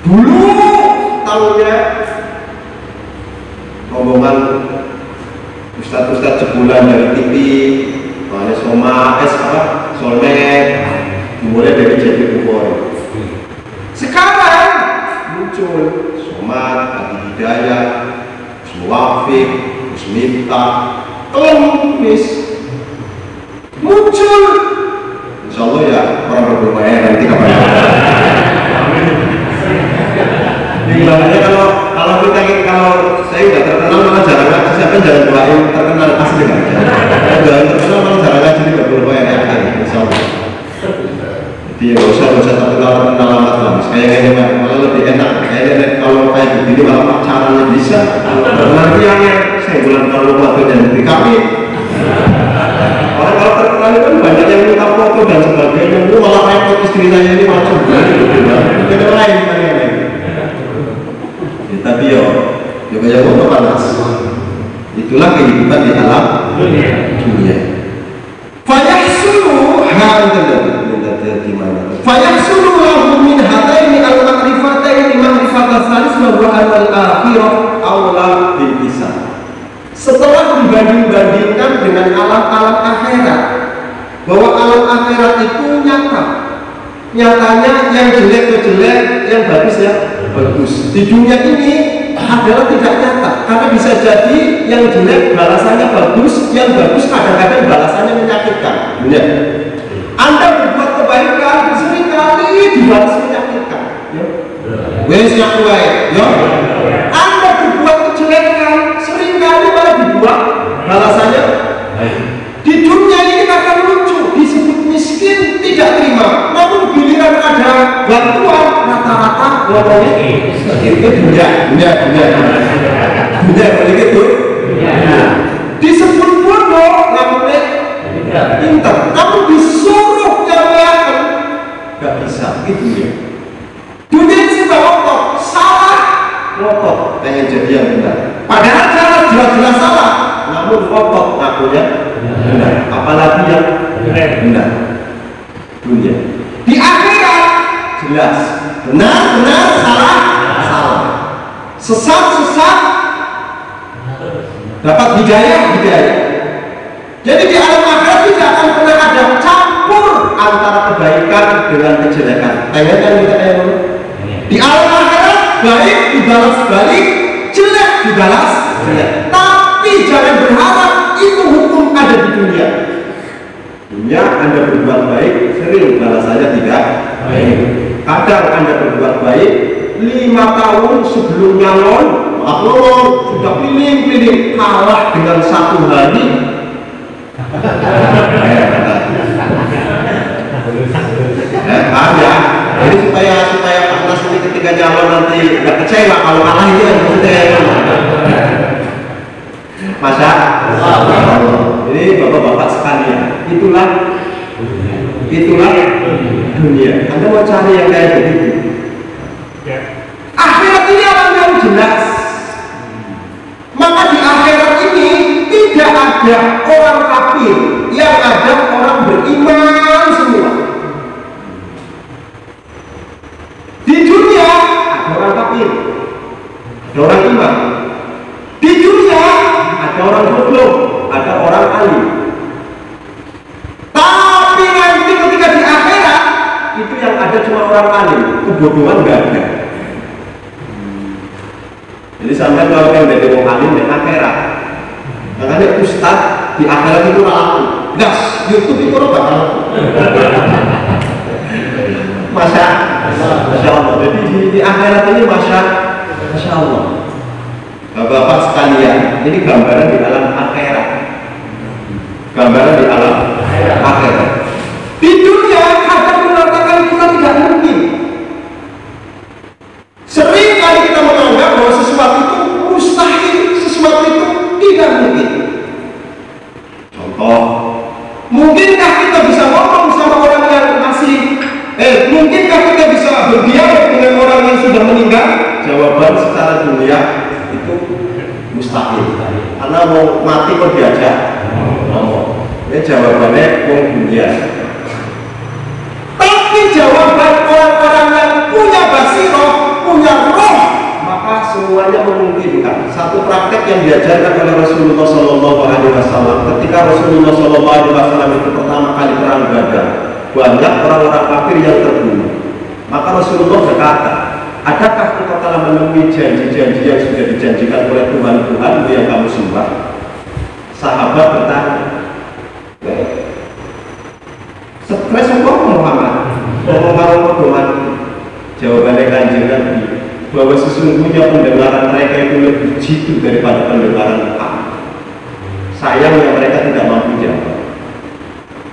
Dulu tahunnya rombongan ustadz-ustadz sebulan dari TV, mana Solmed, dimulai dari Jadi Bukhari. Sekarang muncul Somad, Adi Hidayat, Muwafiq, Musmita, Telemis. muncul. Insya Allah ya orang berupaya nanti kapan. Makanya kalau kita kalau saya udah terkenal malah jarang ngaji, siapa jangan doain terkenal asli kan? Jangan terkenal malah jarang ngaji juga berupaya kan? Insya Allah. Jadi nggak usah terkenal amat lah. Kayaknya malah lebih enak. Kayaknya kalau kayak begini malah pacarannya bisa. Nanti yang saya bilang kalau waktu dan kami orang kalau terkenal itu kan banyak yang minta foto dan sebagainya. Itu malah repot istri saya ini macam beda lain kayaknya. Tapi yo kayak foto panas. Itulah kehidupan di alam dunia. Fayahsulu Fayahsulu lahu min hadaini al-ma'rifataini ma'rifatan salis wa huwa al-akhirah aula bil hisab. Setelah dibanding-bandingkan dengan alam-alam akhirat, bahwa alam akhirat itu nyatanya yang jelek ke jelek, yang bagus ya bagus. Di dunia ini adalah tidak nyata, karena bisa jadi yang jelek balasannya bagus, yang bagus kadang-kadang balasannya menyakitkan. Benar. Anda berbuat kebaikan seringkali dibalas menyakitkan. Wes yang baik, ya. Anda berbuat kejelekan seringkali malah dibuat balasannya. Di dunia ini akan lucu, disebut miskin tidak terima, namun giliran ada bantuan rata-rata ngomongnya itu dunia begitu. Disebut bodoh namanya pintar, namun disuruh nyamakan nggak bisa. Itu ya. Dunia ini sudah ngotot, salah ngotot pengen jadi yang benar. Padahal cara jelas-jelas salah, namun ngotot ngakunya benar. Apalagi yang benar. Dunia. Di akhirat jelas benar, salah. Sesat, dapat hidayah. Jadi di alam akhirat tidak akan pernah ada campur antara kebaikan dengan kejelekan. Pengen kan kita di alam akhirat baik dibalas balik, jelek dibalas jelek. Tapi jangan berharap itu hukum ada di dunia. Dunia Anda berbuat baik, sering balasannya tidak baik. Kadang Anda berbuat baik 5 tahun sebelum nyalon, sudah pilih kalah dengan 1 hari. Paham ya? Jadi supaya panas ini ketika nyalon nanti nggak kecewa kalau kalah itu yang maksudnya. Masa? Jadi bapak-bapak sekalian, itulah dunia. Anda mau cari yang kayak begitu? Akhirat ini alam yang jelas. Maka di akhirat ini tidak ada orang kafir, yang ada orang beriman semua. Di dunia ada orang kafir, ada orang iman. Di dunia ada orang bodoh, ada orang alim. Tapi nanti ketika di akhirat itu yang ada cuma orang alim, kebodohan nggak ada. Jadi sampai kalau yang dari orang alim di akhirat, makanya ustaz di akhirat itu laku. Gas, YouTube itu orang bakal laku. Masya Allah. Jadi di akhirat ini masya Allah. Bapak-bapak sekalian, ini gambaran di alam akhirat. Gambaran di alam akhirat. Di dunia ada mengatakan kita tidak mungkin. Sering kali kita menganggap bahwa sesuatu itu mustahil, sesuatu itu tidak mungkin. Contoh, mungkinkah kita bisa ngomong sama orang yang masih mungkinkah kita bisa berdialog dengan orang yang sudah meninggal? Jawaban secara dunia itu mustahil. Karena mau mati kok diajak ngomong. Ini jawabannya dunia. Tapi jawaban orang-orang yang punya basirah, punya roh, maka semuanya memungkinkan. Satu praktek yang diajarkan oleh Rasulullah SAW ketika Rasulullah SAW itu pertama kali perang Badar, banyak orang-orang kafir yang terbunuh. Maka Rasulullah berkata, adakah engkau telah menemui janji-janji yang sudah dijanjikan oleh Tuhan-Tuhanmu yang kamu sembah? Sahabat bertanya, stres kok Muhammad ngomong doang. Jawabannya Kanjeng Nabi bahwa sesungguhnya pendengaran mereka itu lebih jitu daripada pendengaran kami. Sayangnya mereka tidak mampu jawab.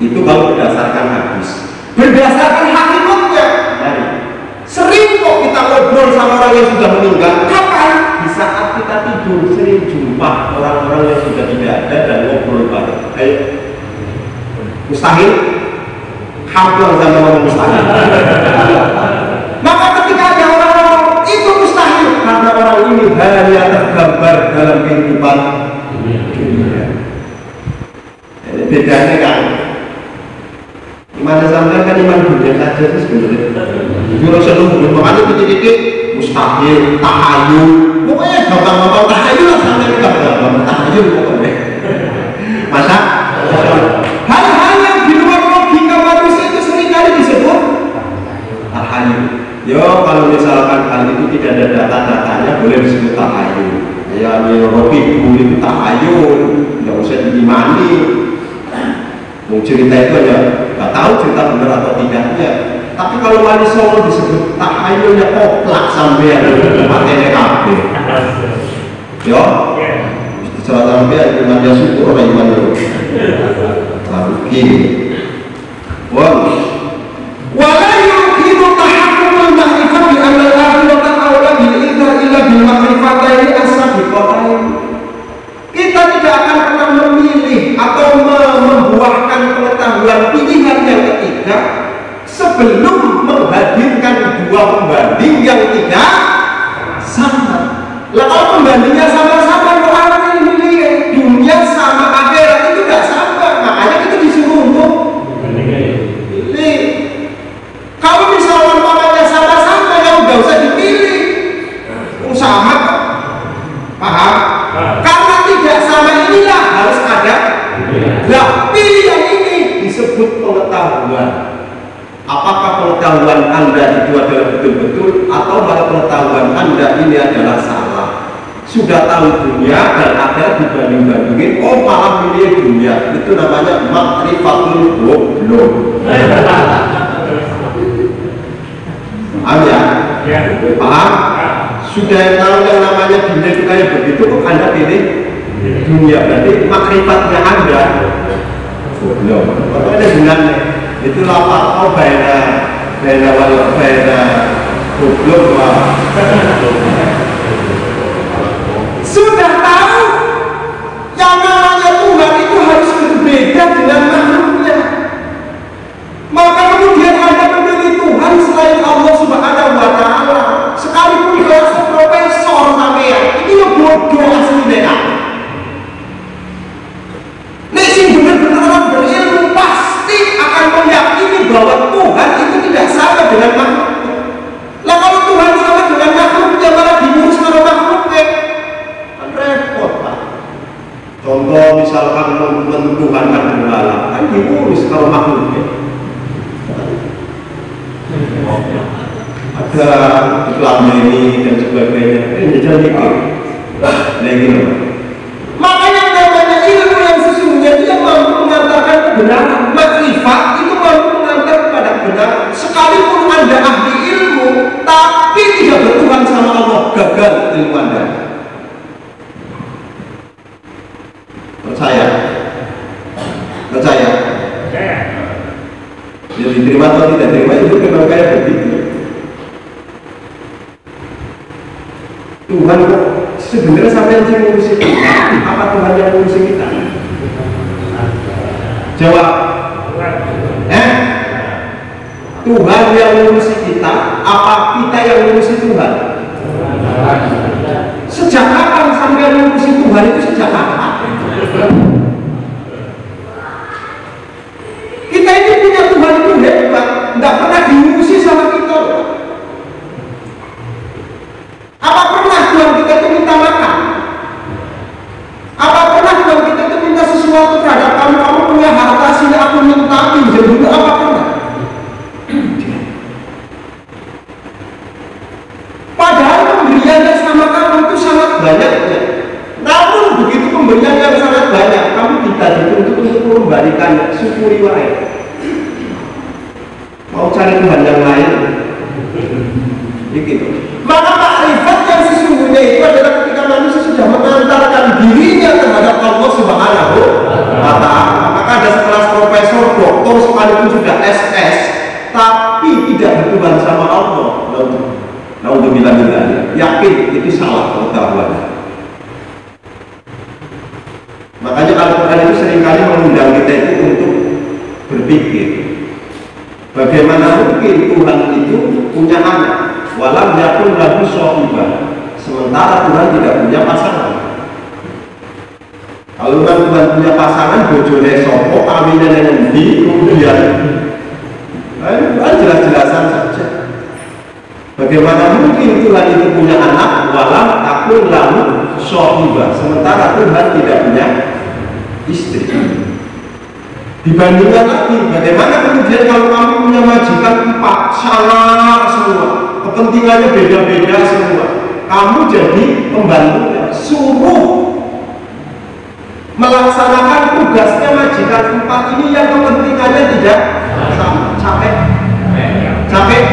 Itu kalau berdasarkan hadis. Berdasarkan hakikatnya, mari. Sering kok kita ngobrol sama orang yang sudah meninggal. Kapan? Di saat kita tidur sering jumpa orang-orang yang sudah tidak ada dan ngobrol bareng. Ayo. Mustahil? Hampir sama orang mustahil. Maka ketika ada orang-orang itu mustahil karena orang ini hanya tergambar dalam kehidupan dunia. Jadi bedanya kan iman sampai kan iman dunia saja sih sebenarnya. Juru seluruh makanya titik-titik mustahil, tahayul, pokoknya gampang-gampang tahayul lah sampai gampang-gampang tahayul pokoknya. Masa hal-hal yang di luar logika manusia itu seringkali disebut tahayul. Yo kalau misalkan hal itu tidak ada data-datanya boleh disebut tahayul. Ya Robi itu tahayul, nggak usah diimani. Mau cerita itu aja nggak tahu cerita benar atau tidaknya. Tapi kalau wali songo disebut tahayulnya koplak sampai materi kabeh. Yo, secara sampai iman dia syukur orang iman itu. Lalu gini, wala yumkinu tahakkumul ma'rifah bi anna al-akhirata awla bil idhar illa bil ma'rifataini as-sabiqataini. Kita tidak akan pernah memilih atau membuahkan pengetahuan pilihan yang ketiga sebelum menghadirkan dua pembanding yang tidak sama. Lah kalau pembandingnya sama-sama, orang ini dunia sama akhirat itu tidak sama, makanya kita disuruh untuk pilih. Kalau misalnya namanya sama-sama, ya udah usah dipilih. Sama, paham? Karena tidak sama inilah harus ada. Nah, pilihan ini disebut pengetahuan. Apakah pengetahuan Anda itu adalah betul-betul atau malah pengetahuan Anda ini adalah salah? Sudah tahu dunia dan akhirat dibanding-bandingin, oh malah pilih dunia. Itu namanya makrifatul goblok. Paham ya? Paham? Sudah tahu yang namanya dunia itu kayak begitu, kok Anda pilih dunia? Berarti makrifatnya Anda goblok. Kalau ada gunanya. Itu lapar, oh beda goblok lah. Sudah tahu yang namanya Tuhan itu harus berbeda dengan makhluknya, maka kemudian Anda memilih Tuhan selain Allah Subhanahu wa Ta'ala, sekalipun kelas profesor sampean itu ya bodoh aslinya. Nek sing bener-bener orang berilmu pasti akan meyakini bahwa Tuhan itu tidak sama dengan makhluk. Lah kalau Tuhan sama dengan makhluknya malah diurus sama makhluknya, kan repot Pak. Contoh misalkan mentuhankan gembala, kan diurus kalau makhluknya. Ada iklannya ini dan sebagainya, ini jangan mikir. Nah gini, makanya namanya ilmu yang sesungguhnya dia mampu mengantarkan kebenaran. Makrifat itu mampu mengantar kepada kebenaran. Sekalipun Anda ahli ilmu, tapi tidak bertuhan sama Allah, gagal ilmu Anda. Percaya? Percaya? Jadi diterima atau tidak terima itu memang kayak begitu. Tuhan kok sebenarnya sampai yang ngurusi kita, apa Tuhan yang ngurusi kita? Jawab. Tuhan yang ngurusi kita, apa kita yang ngurusi Tuhan? Sejak kapan sampai ngurusi Tuhan itu sejak kapan? Kita ini punya Tuhan itu hebat, tidak pernah diurusi sama kita. Apa pernah Tuhan kita itu minta makan? Apa pernah Tuhan kita itu minta sesuatu terhadap kamu? Kamu punya harta sini aku minta pinjam dulu, apa pernah? Padahal pemberian yang sama kamu itu sangat banyak. Namun begitu pemberian yang sangat banyak, kamu tidak dituntut untuk memberikan syukuri wae. mau cari Tuhan yang lain. Begitu. Maka makrifat yang sesungguhnya itu adalah ketika manusia sudah mengantarkan dirinya terhadap Allah Subhanahu wa Ta'ala. Maka ada sekelas profesor, doktor sekalipun sudah SS, tapi tidak berhubungan sama Allah. Naudzubillah min dzalik. Yakin itu salah pengetahuannya. Makanya Al-Quran itu seringkali mengundang kita itu untuk berpikir, bagaimana mungkin Tuhan itu punya anak, walam yakun lahu shahibah, sementara Tuhan tidak punya pasangan. Kalau Tuhan punya pasangan, bojone sopo, kawinane endi, kemudian jelas-jelasan saja. Bagaimana mungkin Tuhan itu punya anak, walam yakun lahu shahibah, sementara Tuhan tidak punya istri. Dibandingkan lagi, bagaimana kemudian kalau kamu punya majikan 4, salah semua, kepentingannya beda-beda semua, kamu jadi pembantunya, suruh melaksanakan tugasnya majikan 4 ini yang kepentingannya tidak sama. Capek.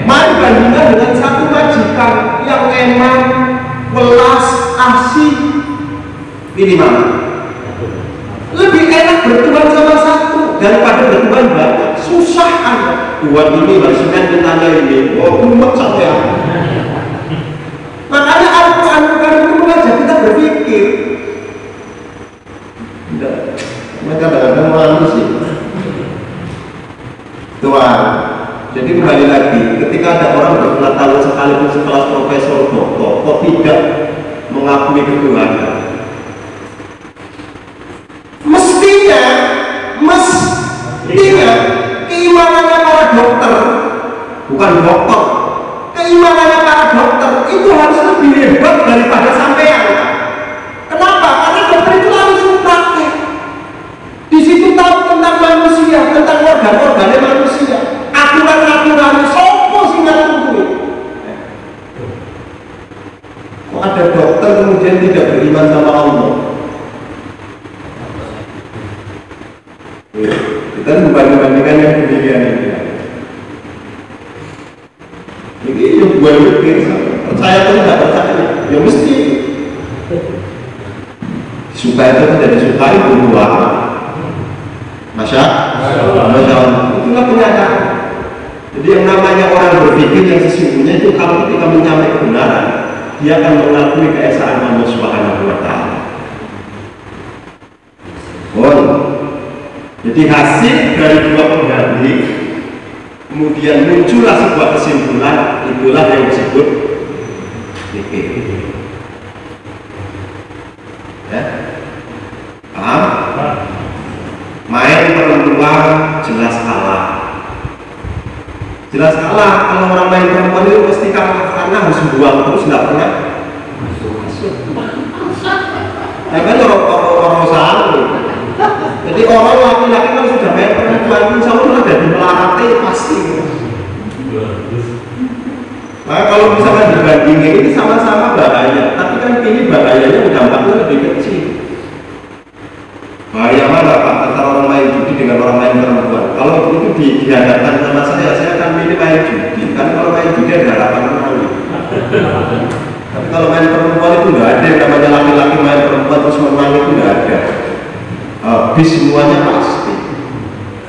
Mari bandingkan dengan satu majikan yang emang welas, asih, ini mana? Lebih enak berteman sama satu daripada berteman banyak. Susah Anda. Tuhan ini maksudnya ditanya ini, umat saya. Makanya Al-Quran itu mengajak kita berpikir. Mereka kadang-kadang malu sih. Tuhan. Jadi kembali lagi, ketika ada orang berpengetahuan sekalipun sekelas profesor, doktor, kok tidak mengakui ketuhanan? Mestinya keimanannya para dokter, bukan dokter, keimanannya para dokter itu harus lebih hebat daripada sampean. Kenapa? Karena dokter itu langsung praktek. Di situ tahu tentang manusia, tentang organ-organnya manusia, aturan-aturan, sopo sing ngatur. Kok ada dokter kemudian tidak beriman sama Allah? Kita membandingkan yang demikian ini. Ini yang buat mikir, percaya atau tidak percaya, ya mesti suka itu tidak disukai berubah. Masya Allah, itulah kenyataan. Jadi yang namanya orang berpikir yang sesungguhnya itu kalau ketika mencapai kebenaran, dia akan mengakui keesaan Allah Subhanahu wa Ta'ala. Jadi hasil dari dua pengganti, kemudian muncullah sebuah kesimpulan, itulah yang disebut fikih. Ya, paham? Main perempuan jelas kalah. Jelas kalah. Kalau orang main perempuan itu pasti kalah karena harus buang terus, nggak pernah masuk. Ya kan orang salah. Jadi orang laki-laki kalau sudah main perempuan insya Allah jadi melarati pasti. Nah kalau misalkan dibandingin ini sama-sama bahaya, tapi kan ini bahayanya dampaknya lebih kecil. Bahaya mana Pak antara orang main judi dengan orang main perempuan? Kalau itu dihadapkan sama saya akan pilih main judi. Kan kalau main judi ada harapan menang. Tapi kalau main perempuan itu nggak ada yang namanya laki-laki main perempuan terus menang, itu nggak ada. Habis semuanya pasti.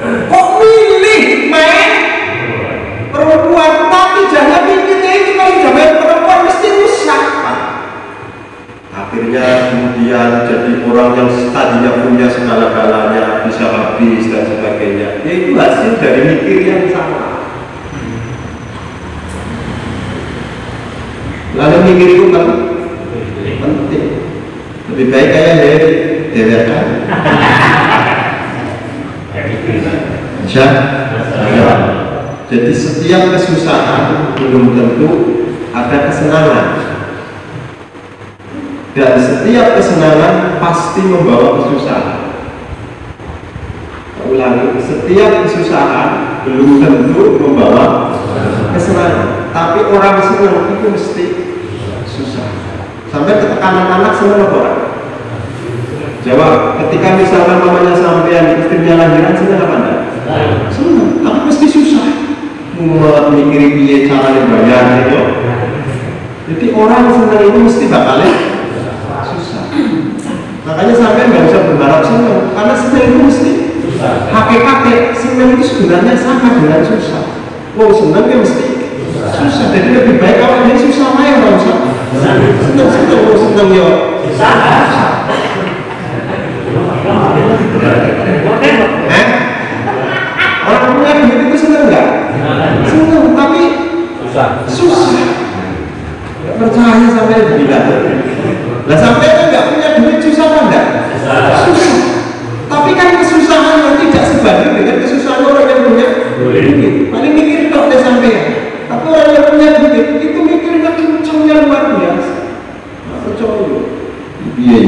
Kok milih main perempuan? Tapi jangan mikirnya itu kalau sudah main perempuan mesti rusak. Akhirnya kemudian jadi orang yang tadinya punya segala-galanya bisa habis dan sebagainya. Ya itu hasil dari mikir yang salah. Lalu mikir itu kan penting. Lebih baik kayak dari dewekan. Jadi setiap kesusahan belum tentu ada kesenangan, dan setiap kesenangan pasti membawa kesusahan. Ulangi, setiap kesusahan belum tentu membawa kesenangan, tapi orang senang itu mesti susah. Sampai ketekanan anak senang apa orang? Jawab, ketika misalkan mamanya sampean istrinya lahiran senang apa enggak? Senang. tapi mesti susah. Memikiri piye caranya bayar itu. Jadi orang senang itu mesti bakalnya susah. Makanya sampai nggak usah berharap senang, karena senang itu mesti kakek-kakek. Senang itu sebenarnya sama dengan susah. Wow, senang ya mesti susah. Jadi lebih baik kalau ini susah aja nggak usah. Senang ya. Orang punya duit itu senang nggak? Senang, tapi susah. Nggak percaya sampai bilang. Nah sampai kan nggak punya duit susah kan nggak? Susah. Tapi kan kesusahan yang tidak sebanding dengan kesusahan orang yang punya duit. Paling mikir dok deh sampai. Tapi orang yang punya duit itu mikirnya kencangnya luar biasa. Nggak percaya. Iya.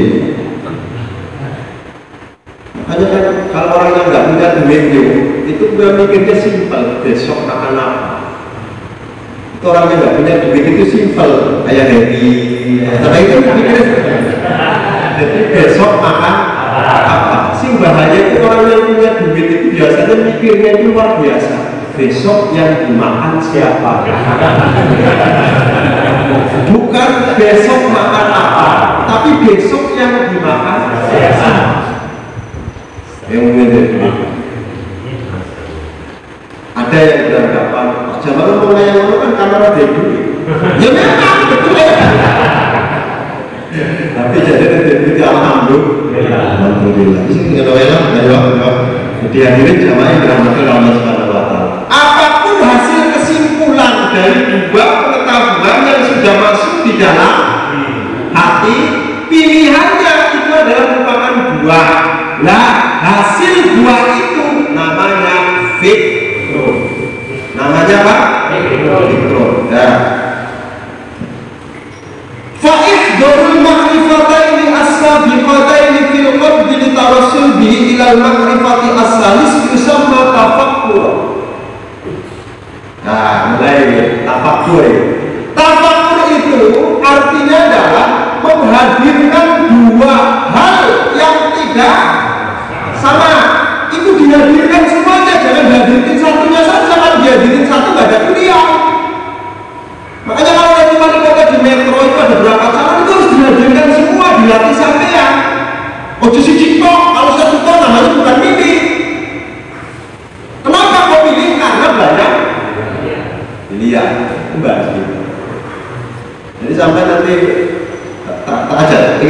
Makanya kan kalau orang yang nggak punya duit itu gue mikirnya simpel. Besok makan apa? Itu orang yang nggak punya duit itu simpel. Kayak happy. Tapi itu mikirnya. Jadi besok makan apa? Sing bahaya itu orang yang punya duit itu biasanya mikirnya itu luar biasa. Besok yang dimakan siapa? Bukan besok makan apa, tapi besok yang dimakan siapa? Yang punya duit. Ada yang beranggapan zaman ngomongnya yang ngomong kan karena ada duit. Ya memang betul ya. Tapi jadi ada duit alhamdulillah. Ini dengan orang jadi akhirnya jamaah yang dirahmati Allah Subhanahu Wa Taala. Apapun hasil kesimpulan dari dua pengetahuan yang sudah masuk di dalam hati, pilihannya itu adalah merupakan buah. Nah, hasil buah itu namanya fikr. Namanya apa? Fikr. Ya. Fa'ihdurul ma'rifataini as-sabiqataini fil qalbi litawassul bihi ila al-ma'rifati as-salis yusamma tafakkur. Nah, mulai tafakkur. Tafakkur itu artinya adalah menghadirkan dua hal yang tidak sama. Itu dihadirkan semuanya, jangan hadirkan satunya saja. Kalau dihadirin satu nggak ada pilihan. Makanya kalau nanti wali kota di metro itu ada berapa calon, itu harus dihadirkan semua, dilatih sampean. Ojo si Cipto, kalau satu ton namanya bukan pilih. Kenapa kau pilih? Karena banyak pilihan. Mbak. Jadi sampai nanti tak aja,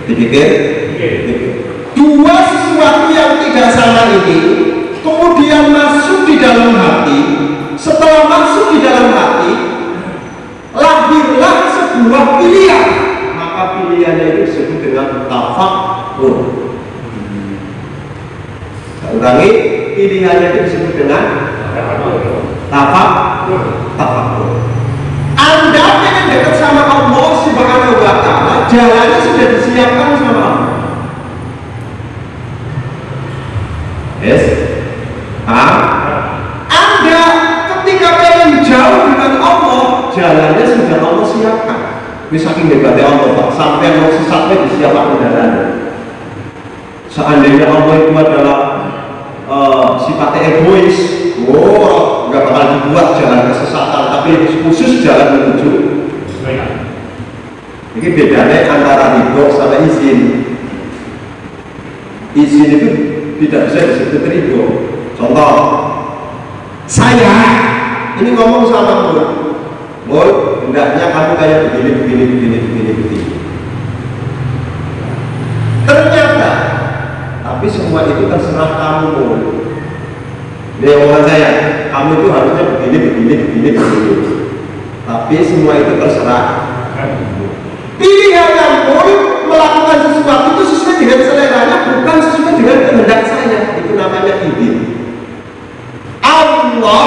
dipikir. Dua sesuatu yang tidak sama ini kemudian masuk di dalam hati. Setelah masuk di dalam hati, lahirlah sebuah pilihan. Maka pilihannya itu disebut dengan tafakkur. Saya ulangi, pilihannya itu disebut dengan tafakkur. Anda pengen dekat sama Allah Subhanahu Wa Taala, jalannya sudah disiapkan sama Allah. Yes. Anda ketika pengen jauh dengan Allah, jalannya sudah Allah siapkan. Saking hebatnya Allah, Pak, sampai mau sesatnya disiapkan kendaraannya. Seandainya Allah itu adalah sifatnya egois, nggak bakal dibuat jalan kesesatan, tapi khusus jalan menuju. Ini bedanya antara ridho sama izin. Izin itu tidak bisa disebut ridho. Contoh, saya ini ngomong sama Mul, hendaknya kamu kayak begini. Ternyata, tapi semua itu terserah kamu, Mul. Dia omongan saya, kamu itu harusnya begini. Tapi semua itu terserah. Pilihan Mul melakukan sesuatu itu sesuai dengan seleranya, bukan sesuai dengan kehendak saya. Itu namanya izin. Allah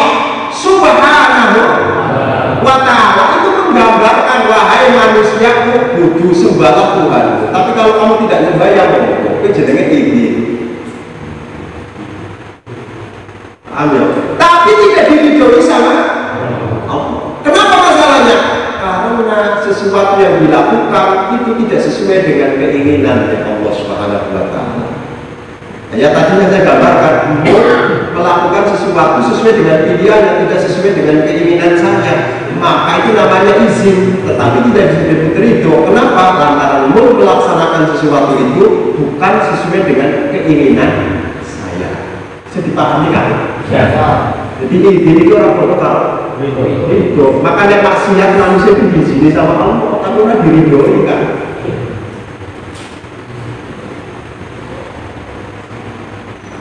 Subhanahu Wa Ta'ala itu menggambarkan, wahai manusia, kudu sembahlah Tuhan. Tapi kalau kamu tidak nyembah ya itu jadinya izin. Amin. Tapi tidak diridhoi sama Allah. Kenapa masalahnya? Karena sesuatu yang dilakukan itu tidak sesuai dengan keinginan Allah Subhanahu Wa Ta'ala. Ya tadinya saya gambarkan, melakukan sesuatu sesuai dengan pilihan yang tidak sesuai dengan keinginan saya, maka itu namanya izin, tetapi tidak disebut ridho. Kenapa? Lantaran melaksanakan sesuatu itu bukan sesuai dengan keinginan saya. Bisa dipahami kan? Ya. Jadi izin itu orang berkata ridho. Makanya maksiat manusia itu diizini sama Allah, tapi orang diridhoi kan?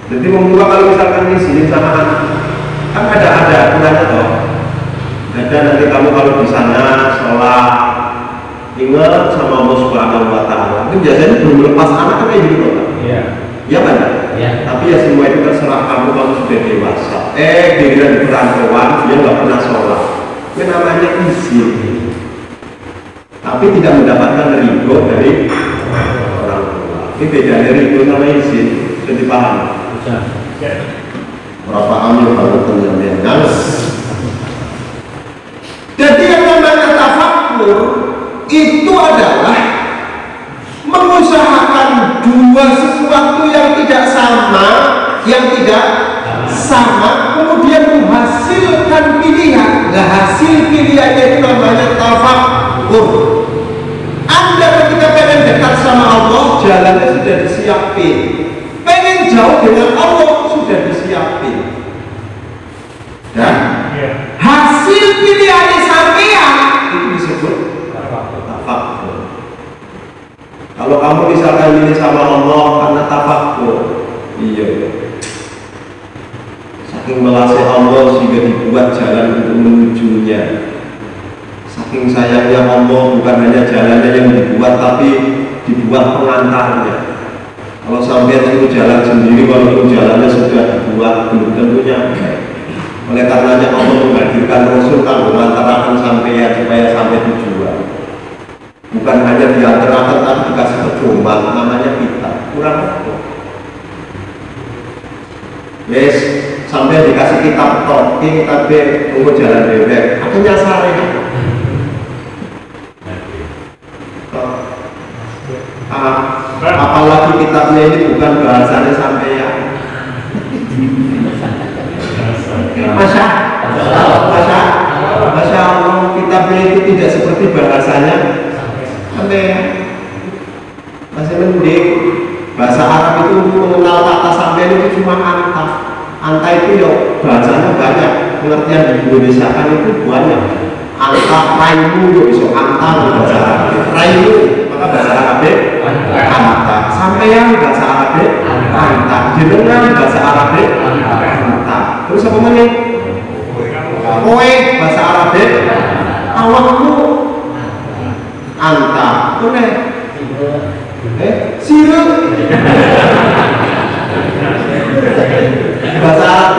Jadi membuat kalau misalkan izin sama anak, kan ada aturannya toh. Ada nanti kamu kalau di sana sholat ingat sama Allah Subhanahu Wa Taala. Itu biasanya belum lepas anak kan kayak gitu kan? Iya. Iya kan? Iya. Tapi ya semua itu terserah kamu sudah dewasa. Giliran di perantauan dia nggak pernah sholat. Itu namanya izin. Tapi tidak mendapatkan ridho dari orang tua. Ini bedanya ridho sama izin. Sudah dipahami? Berapa amil baru penjelasan. Jadi yang namanya tafakkur itu adalah mengusahakan dua sesuatu yang tidak sama, kemudian menghasilkan pilihan. Nah, hasil pilihannya itu namanya tafakkur. Anda ketika pengen dekat sama Allah, jalannya sudah disiapin. Pengen jauh dengan Allah sudah disiapin. Dan hasil pilihannya sampean itu disebut tafakkur. Kalau kamu misalkan milih sama Allah karena tafakkur, iya, saking melasih Allah sehingga dibuat jalan untuk menujunya. Saking sayangnya Allah bukan hanya jalannya yang dibuat, tapi dibuat pengantarnya. Kalau sampai itu jalan sendiri, walaupun jalannya sudah dibuat, belum tentunya. Oleh karenanya Allah menghadirkan Rasul kan mengantarkan sampai supaya sampai tujuan. Bukan hanya diantarkan tapi dikasih pedoman, namanya kita. Kurang apa? Yes, sampai dikasih kitab talking tapi tunggu jalan bebek. Akhirnya sare. Apalagi kitabnya ini bukan bahasanya sampeyan. Masya Allah, kitabnya itu tidak seperti bahasanya sampeyan. Masih mending bahasa Arab itu untuk mengenal kata sampeyan itu cuma anta. Anta itu ya bahasanya banyak, pengertian di Indonesia kan itu banyak. Anta, raimu, bisa anta bahasa Arab. Raimu, maka bahasa Arab anta. Sampeyan bahasa Arab anta. Jenengan bahasa Arab anta. Terus apa mana? Kowe bahasa Arab awakmu anta. Kowe sira bahasa Arab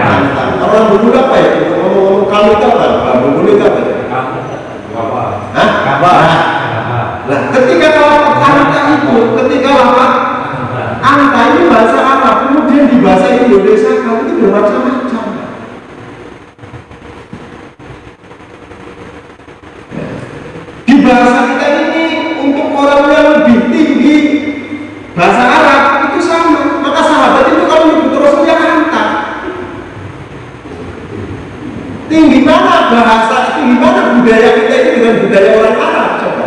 anta. Orang dulu apa ya? Ngomong kamu itu apa? Bambu dulu itu apa? Kabar. Nah, ketika kalau anta itu, ketika lama anta ini bahasa Arab, kemudian di bahasa Indonesia kamu itu bermacam-macam. Di bahasa kita ini untuk orang yang lebih tinggi bahasa Arab itu sama. Maka sahabat itu kalau menyebut Rasulnya anta. Tinggi mana bahasa, tinggi mana budaya kita ini dengan budaya orang Arab? Coba.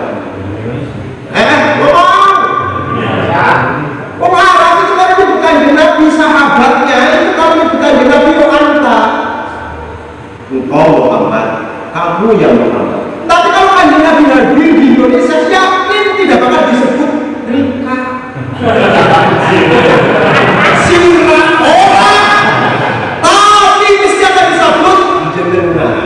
Orang Arab itu kalau menyebutkan Nabi sahabatnya itu kalau menyebutkan Nabi anta. Engkau Muhammad, kamu yang Muhammad. Tapi kalau kanjeng Nabi hadir di Indonesia, yakin tidak bakal disebut Rika, Sira, orang. Tapi mesti akan disebut jenengan.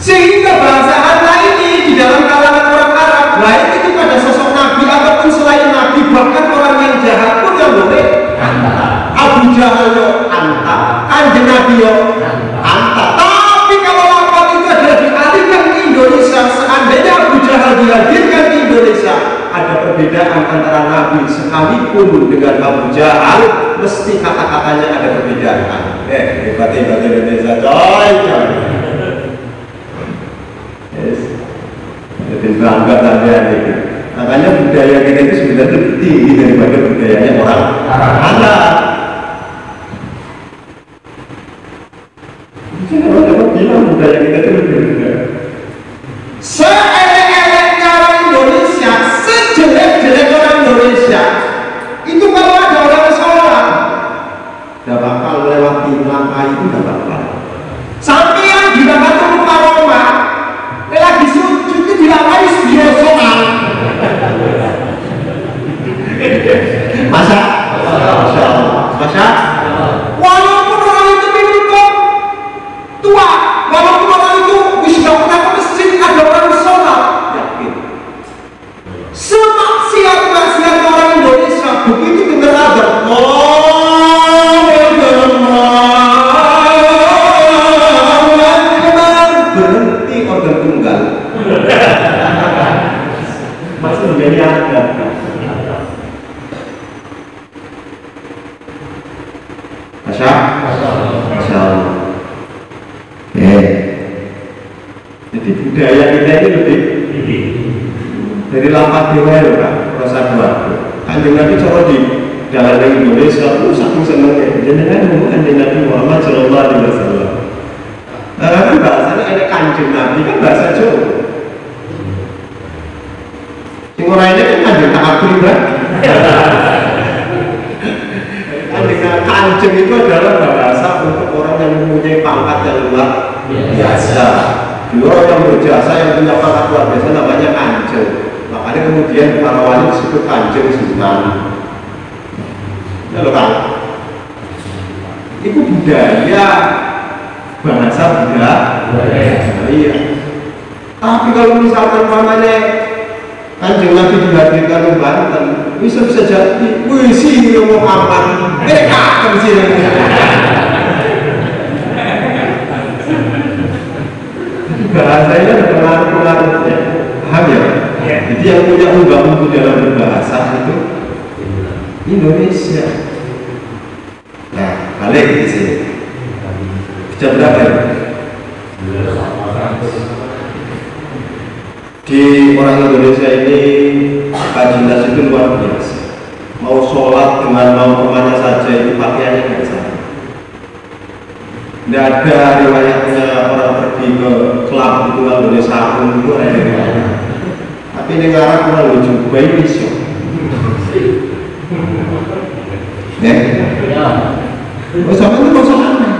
Sehingga bahasa anta ini di dalam kalangan orang Arab, baik itu pada sosok Nabi ataupun selain Nabi, bahkan orang yang jahat pun yang boleh anta. Abu Jahal yo anta, kanjeng Nabi yo anta. Tapi kalau lafaz itu adalah dialihkan ke Indonesia, seandainya Abu Jahal dihadirkan ke Indonesia, ada perbedaan antara Nabi sekalipun dengan Abu Jahal, mesti kata-katanya ada perbedaan. Hebat Indonesia, coy. Yes. Jadi bangga tadi. Makanya budaya kita itu sebenarnya lebih tinggi daripada budayanya orang Arab. Kalau bilang budaya kita itu lebih rendah. Seelek-eleknya orang Indonesia, sejelek-jelek orang Indonesia, itu kalau ada orang sholat, tidak bakal lewati langkah itu, tidak bakal. Sampai yang didapat rumah rumah, lagi sujud itu dilawai biasa. Masa? Masa? Walaupun orang itu minum tua, walaupun orang itu sudah pernah ke masjid, ada orang sholat, yakin. Semaksiat-maksiat orang Indonesia begitu dengar azan, berhenti organ tunggal. Masih menjadi adat. Masya Allah. Jadi budaya kita ini lebih dari lampat dewa ya Pak, rasa dua. Kanjeng Nabi cara di dalam Indonesia itu saking senengnya. Jadi kan ngomong Kanjeng Nabi Muhammad Shallallahu Alaihi Wasallam. Kan bahasanya ada Kanjeng Nabi kan bahasa Jawa. Sing ora ini kan Kanjeng taat pribadi. Kanjeng itu adalah bahasa untuk orang yang mempunyai pangkat yang luar biasa. Orang yang berjasa yang punya pangkat luar biasa namanya kanjeng. Makanya kemudian para wali disebut kanjeng sultan. Ya loh kan? Itu budaya bahasa budaya. Iya. Tapi kalau misalkan namanya Kanjeng Nabi dihadirkan di Banten, bisa jadi, wih sih ngomong aman, kapan sih? Bahasanya ada pengaruh-pengaruhnya, paham ya? Jadi yang punya unggu dalam berbahasa itu Indonesia. Nah, balik di sini. Jam berapa ya? Di orang Indonesia ini kajian itu luar biasa. Mau sholat dengan mau kemana saja itu pakaiannya nggak sama. Tidak ada riwayatnya orang pergi ke klub itu nggak boleh sarung itu ada riwayat. Tapi negara kurang lucu, bayi bisa. Sampai itu kosong aneh.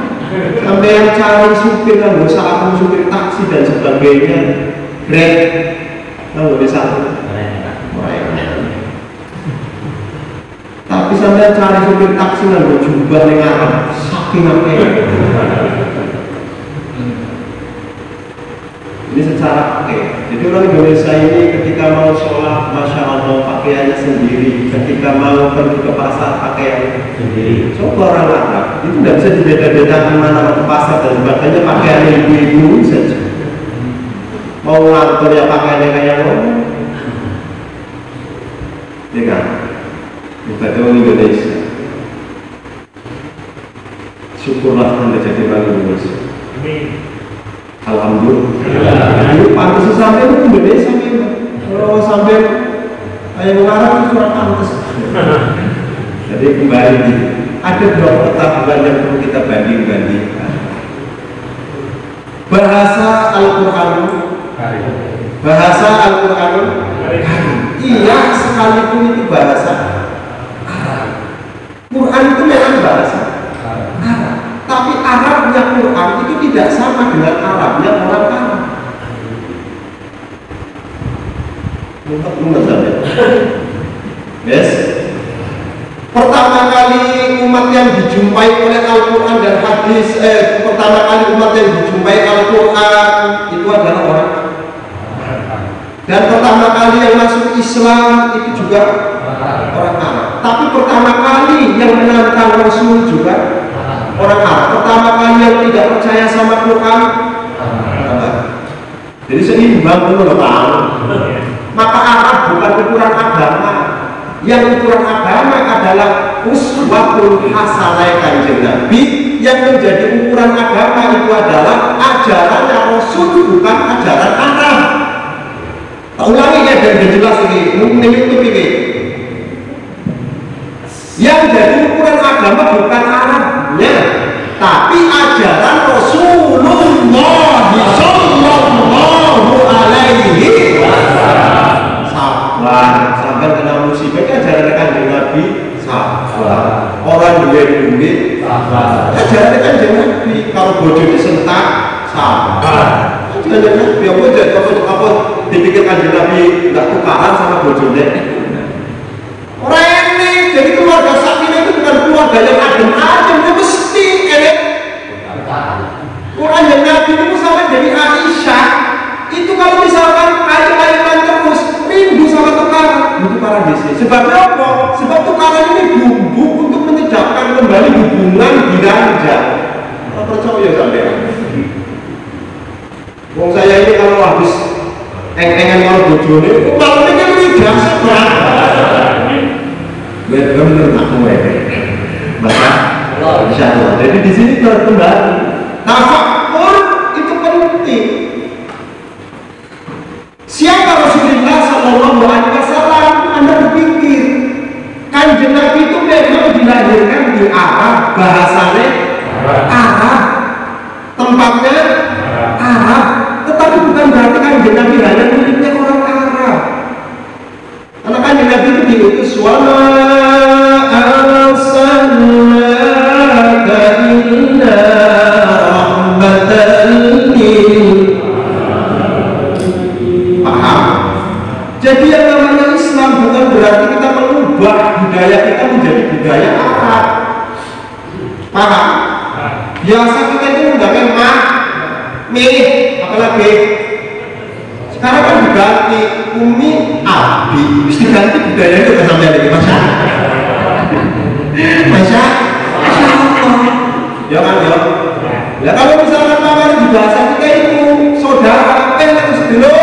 Sampai yang cari supir nggak usah akun supir taksi dan sebagainya. Grab, nggak boleh satu. Tapi sampai cari supir taksi nggak boleh jubah dengan saking apa? Ini secara pakai. Jadi orang Indonesia ini ketika mau sholat, masya Allah pakaiannya sendiri. Ketika mau pergi ke pasar pakaiannya sendiri. Coba orang Arab itu nggak bisa dibeda-bedakan mana ke pasar dan sebagainya pakaiannya ibu-ibu saja. Mau ngatur ya pakaiannya kayak ngomong, ya kan? Bukan orang Indonesia. Syukurlah Anda jadi orang Indonesia. Alhamdulillah. Ini pantas sampai itu Indonesia memang. Kalau sampai kayak mengarang itu kurang pantas. Jadi kembali ada beberapa tabuhan yang perlu kita banding-bandingkan. Bahasa Al-Quran. Bahasa Al-Quran. Iya, sekalipun itu bahasa Arab. Quran itu memang bahasa Arab. Tapi Arabnya Quran itu tidak sama dengan Arabnya orang Arab. Yes. Pertama kali umat yang dijumpai oleh Al-Quran dan hadis, pertama kali umat yang dijumpai Al-Quran itu adalah orang. Dan pertama kali yang masuk Islam itu juga orang Arab. Tapi pertama kali yang menantang Rasul juga orang Arab. Pertama kali yang tidak percaya sama Quran Arab. Jadi seimbang itu loh Pak. Maka Arab bukan ukuran agama. Yang ukuran agama adalah uswatul hasanah Kanjeng Nabi. Yang menjadi ukuran agama itu adalah ajarannya Rasul, bukan ajaran Arab. Ulangi ya biar jelas ini. itu piye? Yang jadi ukuran agama bukan Arabnya, tapi ajaran Rasulullah Sallallahu Alaihi Wasallam. Sabar, sampai kena musibah kan ajaran Kanjeng Nabi sabar. Orang duit sabar. Ajaran Kanjeng Nabi kalau bojo disentak sabar. Ajaran Nabi apa dipikir Kanjeng Nabi nggak tukaran sama bojone. Orang ini, jadi keluarga Sakinah itu bukan keluarga yang adem-adem, itu mesti enak. Quran yang Nabi itu sampai dari Aisyah, itu kalau misalkan air-airan terus, rindu sama tukaran, itu paradisi. Sebabnya apa? Sebab tukaran ini bumbu untuk menyedapkan kembali hubungan di ranjang. Kalau percaya sampai wong saya ini kalau habis eng-engan kalau bojone, malamnya kan tidak sebab. Benar-benar aku masa Insya Allah. Jadi di sini kembali tafakur itu penting. Siapa Rasulullah Sallallahu Alaihi Wasallam? Anda berpikir Kanjeng Nabi itu memang dilahirkan di Arab, bahasanya Arab, tempatnya Arab, tetapi bukan berarti Kanjeng Nabi hanya miliknya orang Arab. Karena Kanjeng Nabi itu diutus wama arsalnaka illa rahmatan lil alamin. Paham? Jadi yang namanya Islam bukan berarti kita mengubah budaya kita menjadi budaya Arab. Paham? Biasa kita itu menggunakan apalagi sekarang kan diganti Umi Abi, mesti ganti budaya itu kan sampai lagi Masya Allah ya kan ya. Ya kalau misalkan namanya di bahasa kita itu saudara, terus dulu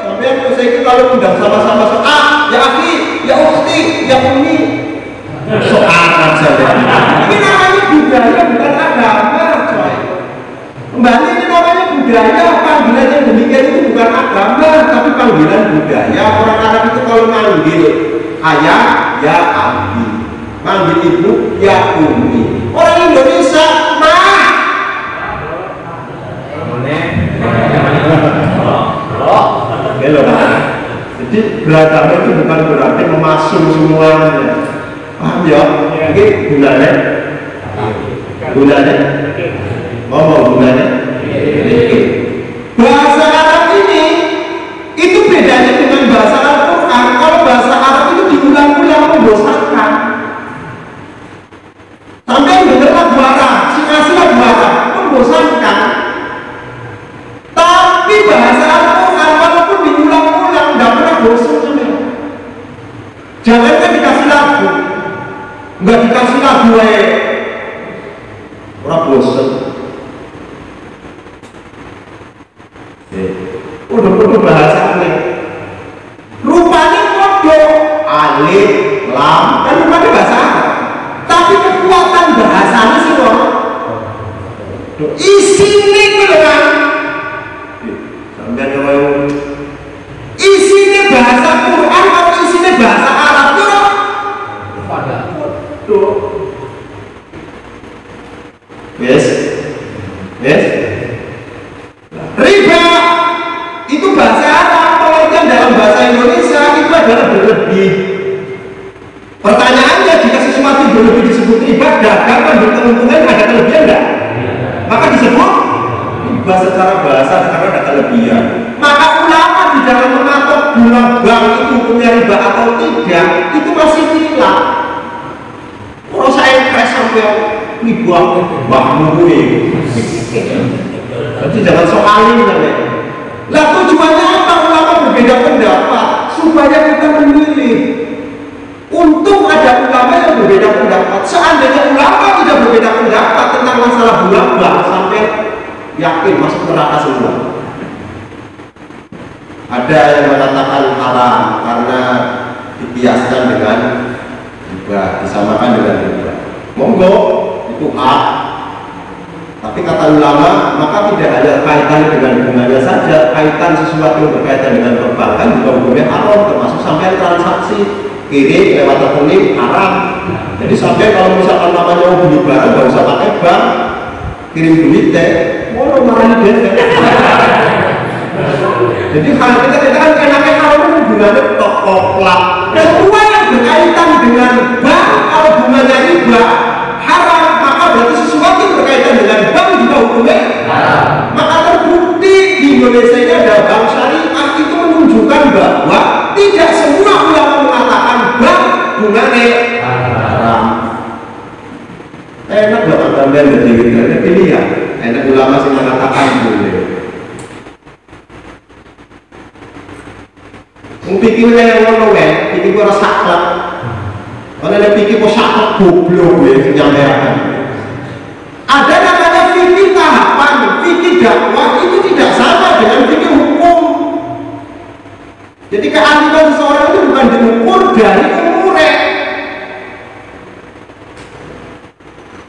sampai yang saya itu kalau undang sama-sama ya akhi, ya ukhti, ya umi soal saja. Ini namanya budaya bukan agama coy. Kembali ini namanya budaya, panggilan yang demikian itu bukan agama tapi panggilan budaya. Orang Arab itu kalau manggil ayah ya abi, manggil ibu ya umi. Orang Indonesia jadi beragama itu bukan berarti memasung semuanya. Paham ya? Ini gunanya ngomong gunanya bahasa Arab ini itu bedanya dengan bahasa Al-Quran. Kalau bahasa Arab itu diulang-ulang membosankan. Sampai dengar lagu Arab, si ngasih lagu Arab membosankan. Tapi bahasa Al-Quran walaupun diulang-ulang nggak pernah bosan sampai. Jangan kan dikasih lagu, nggak dikasih lagu orang bosan. Udah bahasa aneh. Rupanya kode alif lam kan rupanya bahasa Arab. Tapi kekuatan bahasanya sih loh. Isinya kan. Sampai kalau isinya bahasa Quran atau isinya bahasa Arab itu pada tuh. Yes. Riba itu bahasa Arab, pengertian dalam bahasa Indonesia itu adalah berlebih. Pertanyaannya, jika sesuatu berlebih disebut riba, dagang kan berkeuntungan ada kelebihan enggak? Maka disebut riba secara bahasa karena ada kelebihan. Maka ulama di dalam mematok bunga bank itu hukumnya riba atau tidak, itu masih hilang. Kalau saya crash sampai riba bank ini. Jadi jangan soalin namanya. Lah tujuannya apa ulama berbeda pendapat? Supaya kita memilih. Untung ada ulama yang berbeda pendapat. Seandainya ulama tidak berbeda pendapat tentang masalah bulan sampai yakin masuk neraka semua. Ada yang mengatakan haram karena dibiaskan dengan riba, disamakan dengan riba. Monggo, itu hak. Tapi kata ulama, maka tidak hanya kaitan dengan bunganya saja, kaitan sesuatu yang berkaitan dengan perbankan juga hukumnya haram, termasuk sampai transaksi kirim lewat rekening haram. Jadi sampai kalau misalkan namanya mau beli barang nggak usah pakai bank, kirim duit deh, mau marah deh. Jadi hal kita kan enaknya kalau hubungannya toko plak, semua yang berkaitan dengan bank, kalau bunganya riba haram, maka berarti sesuatu yang berkaitan dengan bank juga hukumnya haram. Maka terbukti di Indonesia ini ada bank syariah, itu menunjukkan bahwa tidak semua ulama mengatakan bank bunganya haram. Enak bapak gambar dari pilihan, enak ulama sih mengatakan boleh. Pikirnya yang ngono ya, pikir gua rasa saklek. Kalau ada pikir gua saklek goblok ya, penyampaian. Ada namanya fikih tahapan, fikih dakwah itu tidak sama dengan fikih hukum. Jadi keahlian seseorang itu bukan diukur dari umurnya.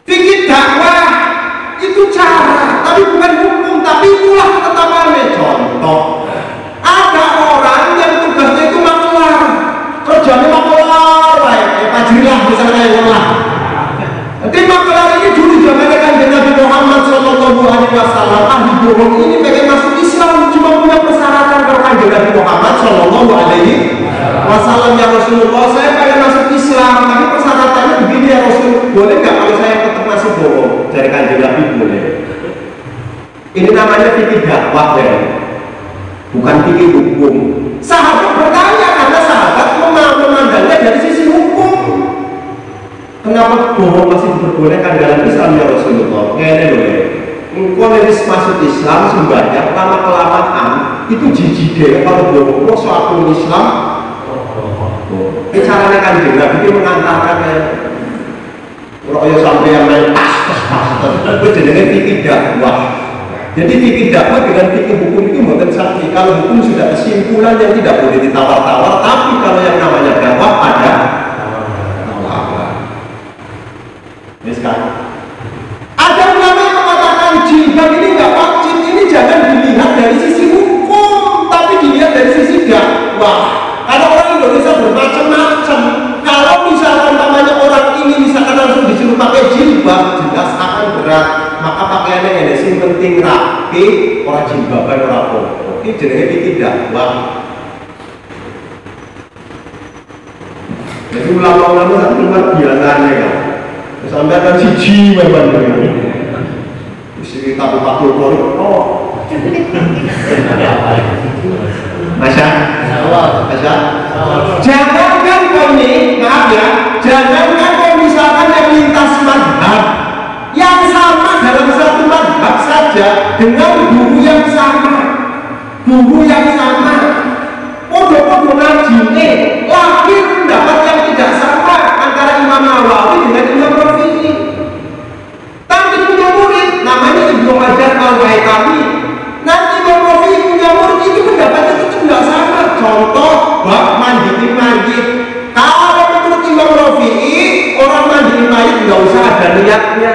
Fikih dakwah itu cara, tapi bukan hukum, tapi itulah ketetapannya. Contoh, ada orang yang tugasnya itu maklar, kerjanya maklar, pajilah misalnya yang lah. Jadi maklar ini dulu zamannya Kanjeng Nabi Muhammad SAW, ahli bohong ini pengen masuk Islam, cuma punya persyaratan kalau Kanjeng Nabi Muhammad SAW, ya Rasulullah, saya pengen masuk Islam, tapi persyaratannya begini ya Rasul, boleh nggak kalau saya tetap masih bohong? Dari Kanjeng Nabi boleh. Ini namanya fikih dakwah ya, bukan fikih hukum. Sahabat bertanya karena sahabat memandangnya dari sisi hukum. Kenapa bohong masih diperbolehkan dalam Islam ya Rasulullah? Kayaknya loh ya, engkau leris masuk Islam sembanyak lama-kelamaan itu jijik deh kalau bohong. Mau suatu Islam, ini caranya Kanjeng Nabi itu mengantarkan royo sampai yang main itu jenenge fikih dakwah. Jadi fikih dakwah dengan fikih hukum itu bukan sakti. Kalau hukum sudah kesimpulan yang tidak boleh ditawar-tawar, tapi kalau yang namanya dakwah ada tawar. Ini sekarang ada ulama yang mengatakan jilbab ini nggak wajib, ini jangan dilihat dari sisi hukum, tapi dilihat dari sisi dakwah. Karena orang Indonesia bermacam-macam. Kalau misalkan namanya orang ini misalkan langsung disuruh pakai jilbab, jelas akan berat. Maka pakaiannya yang sing penting rapi, orang jilbaban orang pokok. Ini jenenge tidak dakwah. Jadi ulama-ulama kan luar biasanya kan. Sampai kan siji memang isi tabu-tabu koruptor. Masya Allah. Jangankan kau ini, maaf ya, jangankan kau misalkan yang lintas madhab, yang sama dalam satu madhab saja dengan guru yang sama, podo-podo ngajine lahir pendapat yang tidak sama antara Imam Nawawi dengan Imam Rafi'i. Tapi punya murid namanya Ibnu Hajar Al-Haytami, nanti Imam Rafi'i punya murid itu pendapatnya itu tidak sama. Contoh bab mandiin mayit, kalau menurut Imam Rafi'i orang mandiin mayit nggak usah ada niatnya,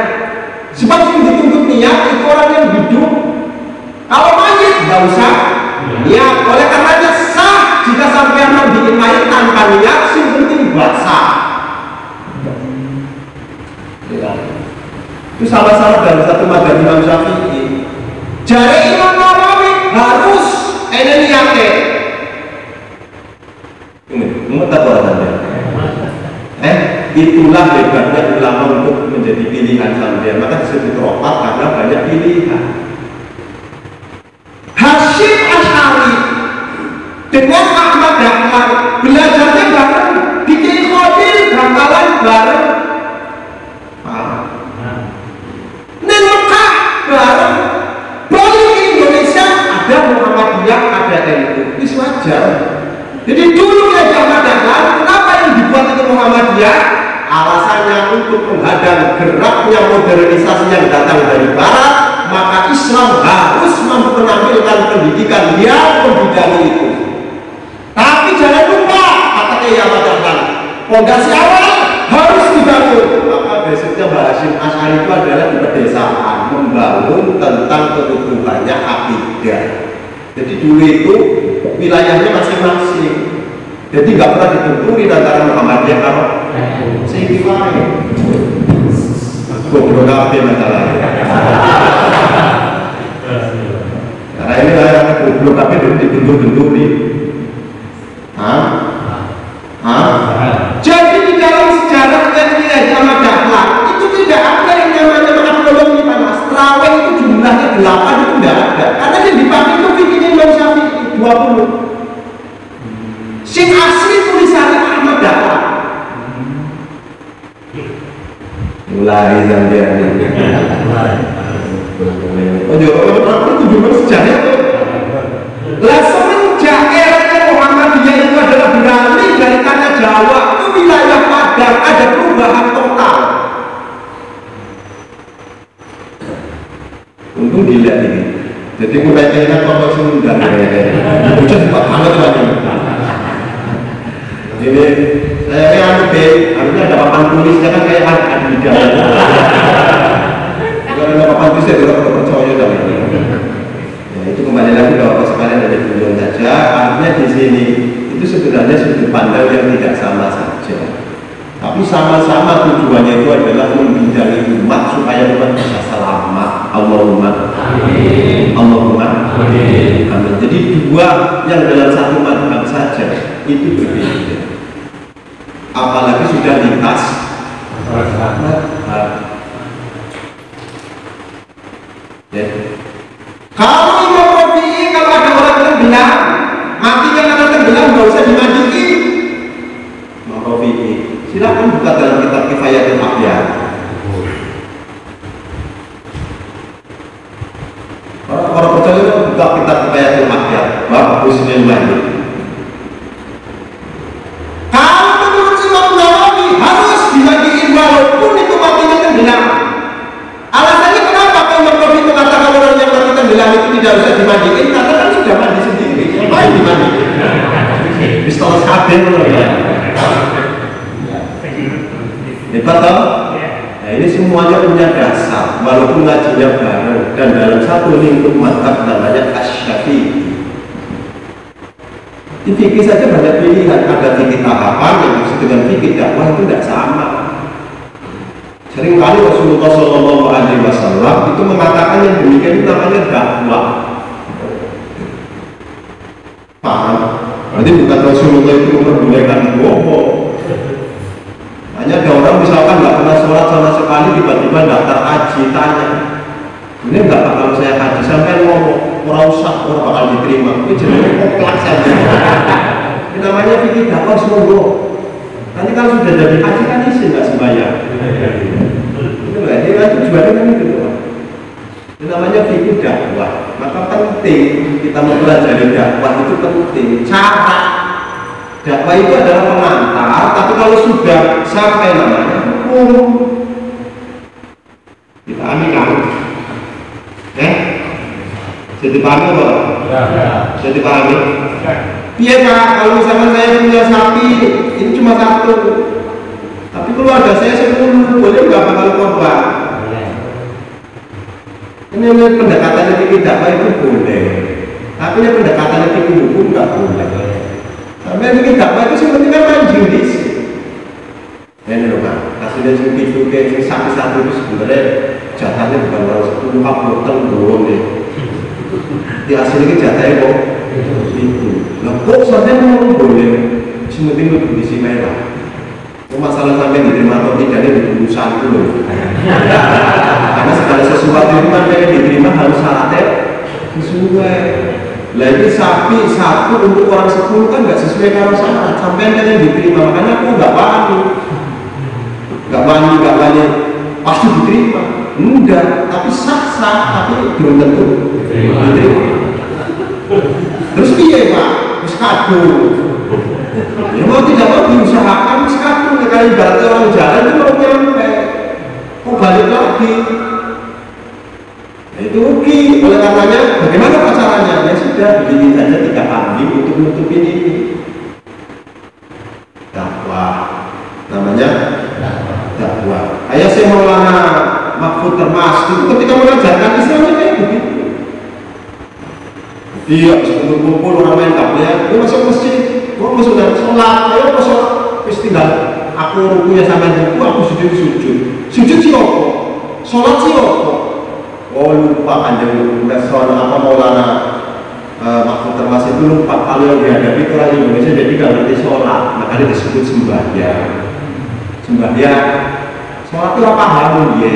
sebab yang dituntut niat itu orang yang hidup. Kalau mayit nggak usah niat, oleh karenanya sah jika sampai mandiin mayit tanpa niat, yang penting basah. Itu sama-sama dalam satu mazhab Imam Syafi'i. Jari Imam Nawawi harus ada niatnya. Mengutak orang itulah hebatnya ulama untuk menjadi pilihan sampean. Maka disebut ropat karena banyak pilihan. Hasyim Asy'ari dengan Ahmad Dahlan belajarnya bareng, bikin Qadir bakalan bareng, neng Mekah bareng, balik ke Indonesia ada Muhammadiyah, ada NU, itu wajar. Jadi dulu ya Ahmad Dahlan, kenapa yang dibuat itu Muhammadiyah? Alasannya untuk menghadang geraknya modernisasi yang datang dari Barat, maka Islam harus mampu menampilkan pendidikan yang membidangi itu. Tapi jangan lupa, kata Ahmad Dahlan, fondasi awal harus dibangun. Maka besoknya Mbak Hasyim Asy'ari itu adalah di pedesaan, membangun tentang keutuhannya akidah. Jadi dulu itu wilayahnya masing-masing. Jadi nggak pernah ditentuin antara Muhammadiyah kalau Sayyidi lain. Goblok kabeh masalahnya. Karena ini karena goblok kabeh dibentur-benturin. Jadi di dalam sejarah Ahmadiyah sama dakwah itu tidak ada yang namanya makan tolong di panas. Terawih itu jumlahnya 8 itu tidak ada. Karena yang dipakai itu bikinnya Imam Syafi'i 20. Sing asli tulisannya Ahmad Dakwah. Mulai zambian ini. Oh jangan aku itu juga sejarah. Lah semenjak era Muhammadiyah itu adalah beralih dari tanah Jawa ke wilayah Padang, ada perubahan total. Untung dilihat ini. Jadi mulai enak kalau sunda hujan cepat banget lagi. Ini saya kayak harusnya ada papan tulisnya kan kayak ada di dalam. Kalau ada papan tulis saya tidak percaya sama ini. Ya, itu kembali lagi bahwa sekalian ada tujuan saja. Artinya di sini itu sebenarnya sudut pandang yang tidak sama saja. Tapi sama-sama tujuannya itu adalah membidangi umat supaya umat bisa selamat. Allahumma amin. Allahumma amin. Amin. Jadi dua yang dalam satu madhab saja itu berbeda. Apalagi sudah lintas madhab. Ya. Kalau Imam Rafi'i kalau ada orang tenggelam, mati yang ada tenggelam nggak usah dimandiin. Imam Rafi'i, silakan buka dalam kitab Kifayatul Ahyar. Orang percaya itu buka kitab Kifayatul Ahyar, bab Husnul Mandi. Kalau menurut Imam Nawawi harus dimandiin walaupun itu matinya tenggelam. Alasannya kenapa Imam Rafi'i mengatakan orang yang mati tenggelam itu tidak usah dimandiin? Karena kan sudah mandi sendiri. Ngapain dimandiin? Pistols kabel loh ya. Hebat toh? Nah ini semuanya punya dasar, walaupun ngajinya bareng dan dalam satu lingkup madhab namanya Asy-Syafi'i. Di fikih saja banyak pilihan, ada fikih tahapan yang maksud dengan fikih dakwah itu tidak sama. Seringkali Rasulullah SAW itu mengatakan yang demikian itu namanya dakwah. Paham? Berarti bukan Rasulullah itu memperbolehkan bohong. Hanya ada orang misalkan nggak pernah sholat sama sekali tiba-tiba daftar haji tanya, ini nggak bakal saya haji sampai ngomong orang usah orang bakal diterima. Itu jenis kompleks saja. Ini namanya fikih dakwah semua. Nanti kalau sudah jadi haji kan isi nggak sembahyang. Itu nggak dia tujuannya kan itu. Ini namanya fikih dakwah. Maka penting kita mempelajari dakwah itu penting. Cara dakwah itu adalah pengantar, tapi kalau sudah sampai namanya hukum, kita ambil jadi pahami apa? Jadi pahami? Iya Pak, kalau misalkan saya punya sapi, ini cuma satu, tapi keluarga saya 10, boleh nggak bakal korban? Ini pendekatannya fikih dakwah itu boleh, tapi ini pendekatannya fikih hukum nggak boleh. Sampai bikin dakwah itu sebenarnya kan manjing di sini. Ini loh Pak, hasilnya itu kayak sapi-sapi itu sebenarnya jatahnya bukan orang 10 kabupaten doang deh. Di hasilnya jatahnya kok itu. Nah kok sebenarnya mau boleh, sementing itu kondisi merah. Masalah sampai diterima atau tidak ini ditunggu satu loh. Karena segala sesuatu itu kan yang diterima harus syaratnya sesuai. Lah ini sapi satu untuk orang 10 kan nggak sesuai kalau syarat sampai yang diterima, makanya aku nggak wani pasti diterima, enggak, tapi sah tapi belum tentu diterima. Terus piye Pak? Wis kadung. Ya mau tidak mau diusahakan wis kadung, kali ibarat orang jalan itu mau nyampe, kok balik lagi. Itu rugi. Oleh karenanya bagaimana caranya? Ya sudah, bikin saja 3 kambing untuk menutupin ini. Dakwah namanya dakwah. Ayah saya Maulana putar mas itu ketika mengajarkan Islamnya kayak begitu. Dia kumpul-kumpul orang main kabel, dia masuk masjid, gua masuk dan sholat, ayo masuk wis tinggal aku rukunya sama buku, aku sujud sih apa? Sholat sih apa? Oh lupa kanjeng Rasul apa Maulana Mahfud Termas itu lupa kalau yang dihadapi itu orang Indonesia jadi gak ngerti sholat, makanya disebut sembahyang. Sholat itu apa hal dia?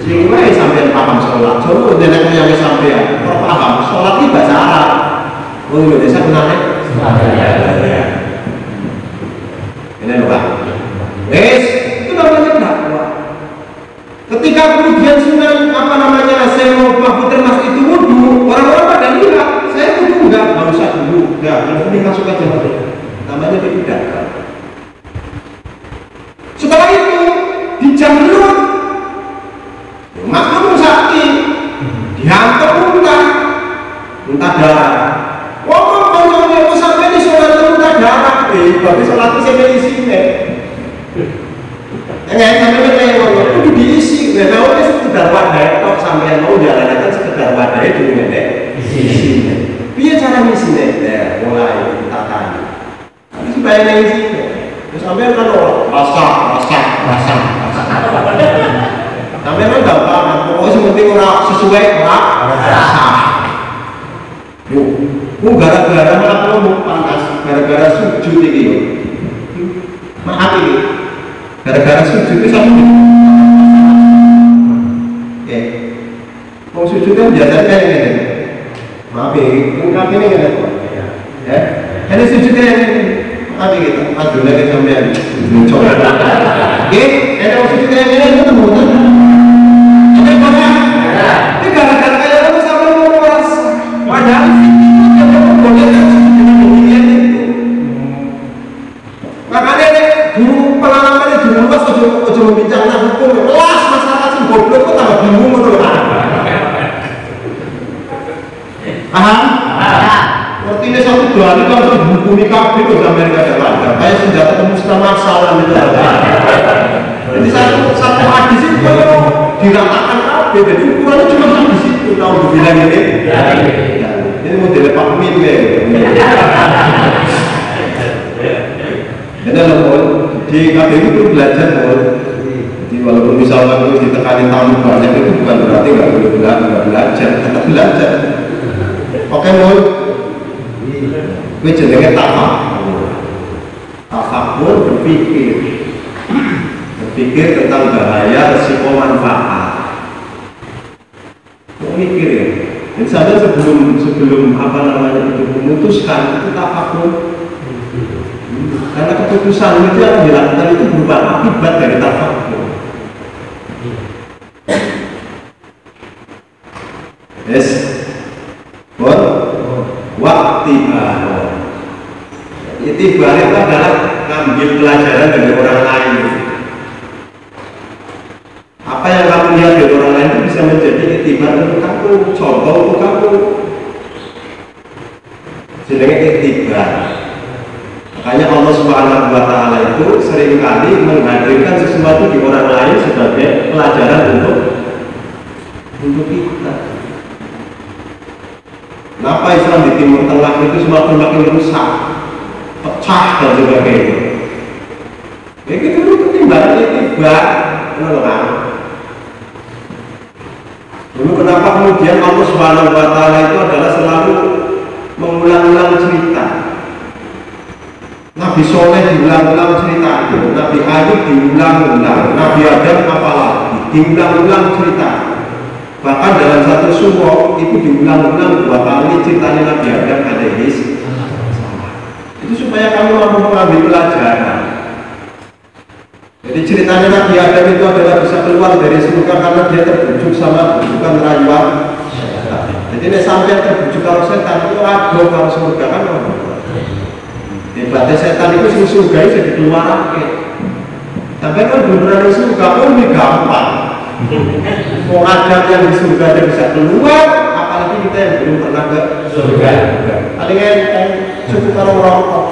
Sehingga sampai paham sholat, coba nenek yang sampai paham sholat itu bahasa Arab. Oh Indonesia kenalnya? Ini loh Pak. Itu namanya dakwah. Ketika kemudian sunan apa namanya saya mau Mahfud Termas itu wudhu, orang-orang pada lihat saya wudhu nggak usah dulu, nggak, yang penting masuk aja namanya tidak. Setelah itu di jam dulu makmum sakti dihantar muntah darah. Ngomong konsolnya aku sampai di sholat muntah darah, tapi sholat itu saya isi nih. Sampai kayak ngomong itu diisi, nggak tahu ini sekedar wadah, kok sampai mau jalankan sekedar wadah itu nggak isi. Biar cara isinya, ya mulai kita tanya. Tapi supaya yang isi, terus sampai kan rasa. Sampai kan gampang, pokoknya seperti orang sesuai rasa. Yuk, gara-gara aku mau panas, gara-gara sujud ini, maaf ini. Gara-gara sujud itu sama mau sujud kan biasanya kayak gini. Maaf ya, ini ya. Ini sujudnya ini. Maaf gitu, aduh lagi sampean coba. Oke, mau sujudnya ini ketemu kan? Ada mana? Ini gara-gara kayak apa sampai mau merasa. Padahal yang boleh kan sujud dengan demikian itu. Makanya guru pengalamannya dulu pas ojo membincangkan hukum kelas masyarakat sing goblok kok tambah bingung ngono lho. Paham? Ngerti ini satu dua ini kalau dihukumi kabeh kok sampai kadang-kadang kayak senjata pemusnah masalah gitu. Jadi satu hadis itu kalau diratakan kabeh jadi ukurannya cuma sampai situ tahu dibilang ini. Ini model Pak Min ya. Ini loh, di KPU itu belajar loh. Jadi walaupun misalnya itu ditekani tamu banyak itu bukan berarti nggak boleh belajar, tetap belajar. Oke loh, ini jenenge tafakur berpikir tentang bahaya, resiko, manfaat. Mikir ya. Dan saja sebelum apa namanya itu memutuskan itu tafakur. Karena keputusan itu yang dilakukan itu berupa akibat dari tafakur. Yes, waktibar. Itibar itu adalah ngambil pelajaran dari orang lain. Apa yang kamu lihat dari orang lain itu bisa menjadi itibar untuk kamu, contoh untuk kamu. Jenenge itibar. Makanya Allah Subhanahu wa Ta'ala itu seringkali menghadirkan sesuatu di orang lain sebagai pelajaran untuk kita. Kenapa Islam di Timur Tengah itu semakin rusak, pecah dan sebagainya? Ya gitu itu ketimbangan itibar, menolak. Dulu kenapa kemudian Allah Subhanahu wa Ta'ala itu adalah selalu mengulang-ulang cerita. Nabi Soleh diulang-ulang cerita itu, Nabi Ayub diulang-ulang, Nabi Adam apalagi diulang-ulang cerita. Bahkan dalam satu surah itu diulang-ulang 2 kali ceritanya Nabi Adam alaihi salam. Itu supaya kamu mampu mengambil pelajaran. Jadi ceritanya Nabi Adam itu adalah bisa keluar dari surga karena dia terbujuk sama bujukan rayuan. Jadi sampai terbujuk kalau setan itu ragu kalau surga kan. Hebatnya setan itu sing surga jadi keluar lagi. Sampai kan beneran di surga pun ini gampang. Mau ada yang di surga dia bisa keluar, apalagi kita yang belum pernah ke surga. Paling enteng cukup kalau rokok.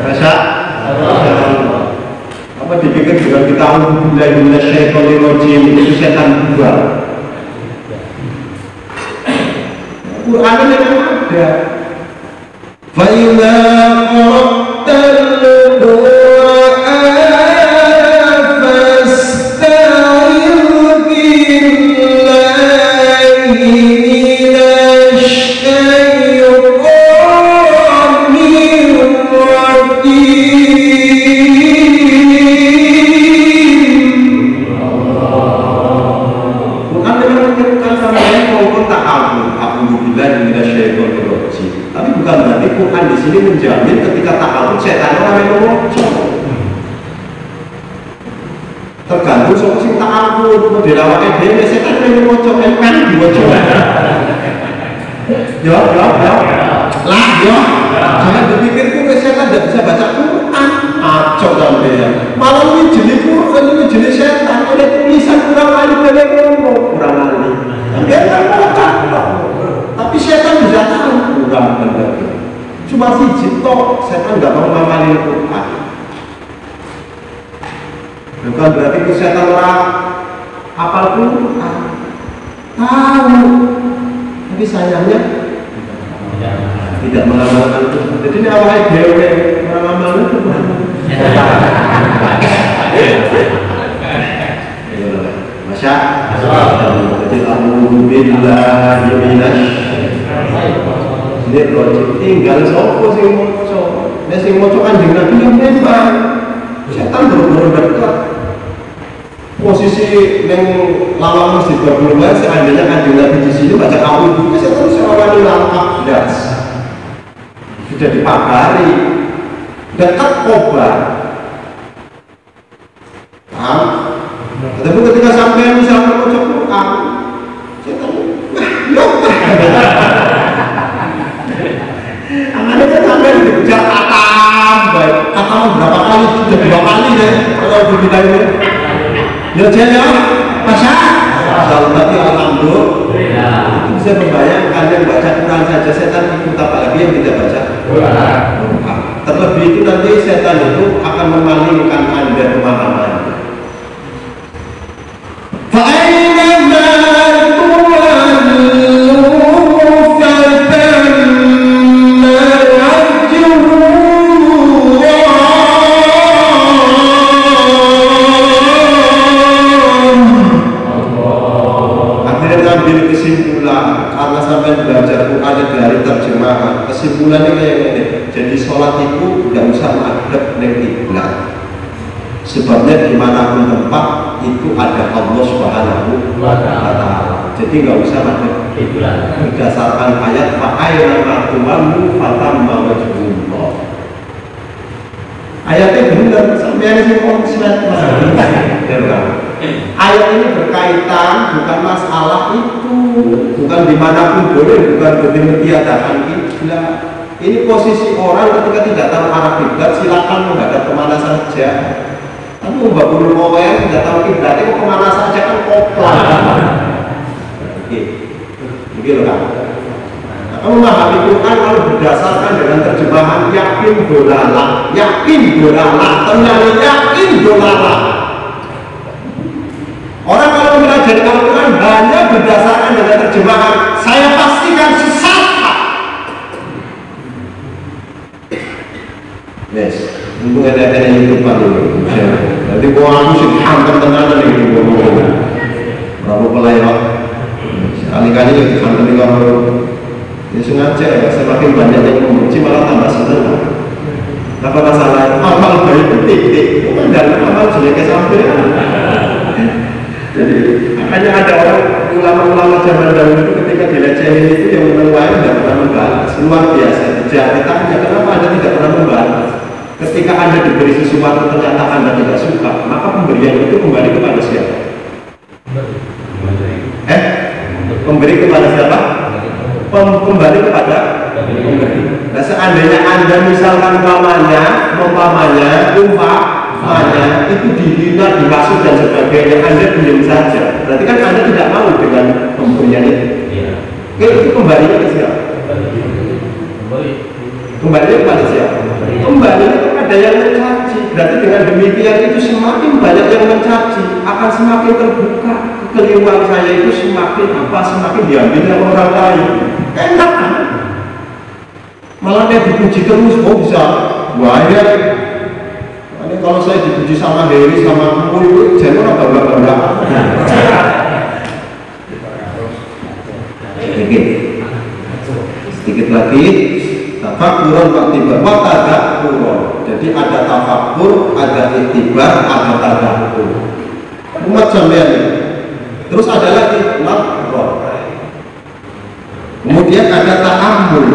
Rasa apa di dipikir dengan kita bila minasyaitonirrajim itu setan dua. Quran ini memang ada. Fa idza qara'tal Qur'an fasta'idz billahi minasy syaithanir rajim. Quran memang menyebutkan sama lain maupun tapi bukan berarti Quran di sini menjamin ketika ta'awud setan orang yang ngomong. Tergantung soal sing ta'awud model awake dhewe setan yang ngomong kan diwaca. Ya. Lah yo. Jangan berpikir kok setan tidak bisa baca Quran. Acok sampean. Malah ini jenis Quran ini jenis setan oleh tulisan kurang alim dan kurang alim. Dia kan baca. Tapi setan bisa tahu kurang benar. Cuma si Jito setan nggak mau ngamalin Quran. Bukan berarti itu setan orang hafal Quran. Tahu. Tapi sayangnya tidak mengamalkan Quran. Jadi ini awalnya dewe mengamalkan Quran. Masya Allah. Jadi alhamdulillah ini project tinggal sopo sing moco. Nek sing moco Kanjeng Nabi yang nembak. Setan buru-buru dekat. Posisi yang lawang masjid Babulungan seandainya Kanjeng Nabi di sini baca awal itu setan seorang langkah das. Sudah dipagari dekat kobar. Paham? Tapi ketika sampai misalnya moco Quran, setan Anaknya kan sampai dikejar katam, katam berapa kali, sudah 2 kali ya, kalau berbeda ini. Ya jadi ya, masa? Tapi alhamdulillah, itu bisa membayangkan yang baca Quran saja setan ikut, apalagi yang tidak baca Quran. Terlebih itu nanti setan itu akan memalingkan Anda pemahaman. Kesimpulannya kayak gini, jadi sholat itu tidak usah menghadap ke kiblat. Sebabnya dimanapun tempat itu ada Allah Subhanahu wa Ta'ala. Jadi nggak usah menghadap kiblat. Berdasarkan ayat fa'aina ma'tumamu fatamma wajhullah. Ayatnya benar, sampai sih konslet ayat ini berkaitan bukan masalah itu, bukan dimanapun boleh, bukan berarti tiadakan kiblat. Ini posisi orang ketika tidak tahu arah kiblat silakan menghadap kemana saja. Tapi Mbak Guru Mower tidak tahu kiblat itu kemana saja kan koplang. Oke, loh kan. Kamu memahami Quran kalau berdasarkan dengan terjemahan yakin dolala, tenang yakin dolala. Orang kalau belajar Al-Quran hanya berdasarkan dengan terjemahan, saya pastikan sesat. Yes, untuk ada YouTube dulu. Nanti gua aku sih hantam tenanan ini gua ngomong. Berapa pelawak? Sekali-kali yang dihantam ini kalau ya sengaja ya, semakin banyak yang membenci malah tambah senang. Apa masalahnya? Amal baik titik, bukan dan amal jeleknya sampai. Jadi makanya ada orang ulama-ulama zaman dahulu itu ketika dilecehin itu yang menang tidak pernah membalas. Luar biasa. Jadi tanya kenapa Anda tidak pernah membalas? Ketika Anda diberi sesuatu ternyata Anda tidak suka, maka pemberian itu kembali kepada siapa? Memberi kepada siapa? Kembali kepada pemberi. Nah seandainya Anda misalkan umpamanya itu dihina, dimaksud dan sebagainya, Anda diam saja. Berarti kan Anda tidak mau dengan pemberian itu. Itu kembalinya ke siapa? Kembalinya kepada siapa? Kembalinya kepada yang mencaci. Berarti dengan demikian itu semakin semakin terbuka. Kekeliruan saya itu semakin diambil oleh orang lain. Enak kan? Malah dia dipuji terus, oh bisa banyak. Ini kalau saya dipuji sama Heri, sama kamu itu jangan orang bangga-bangga. Sedikit lagi, tafakuran waktibar, watadakuran. Jadi ada tafakur, ada iktibar, ada tadakur. Umat sampean. Terus ada lagi nakron. Kemudian ada ta'ammul,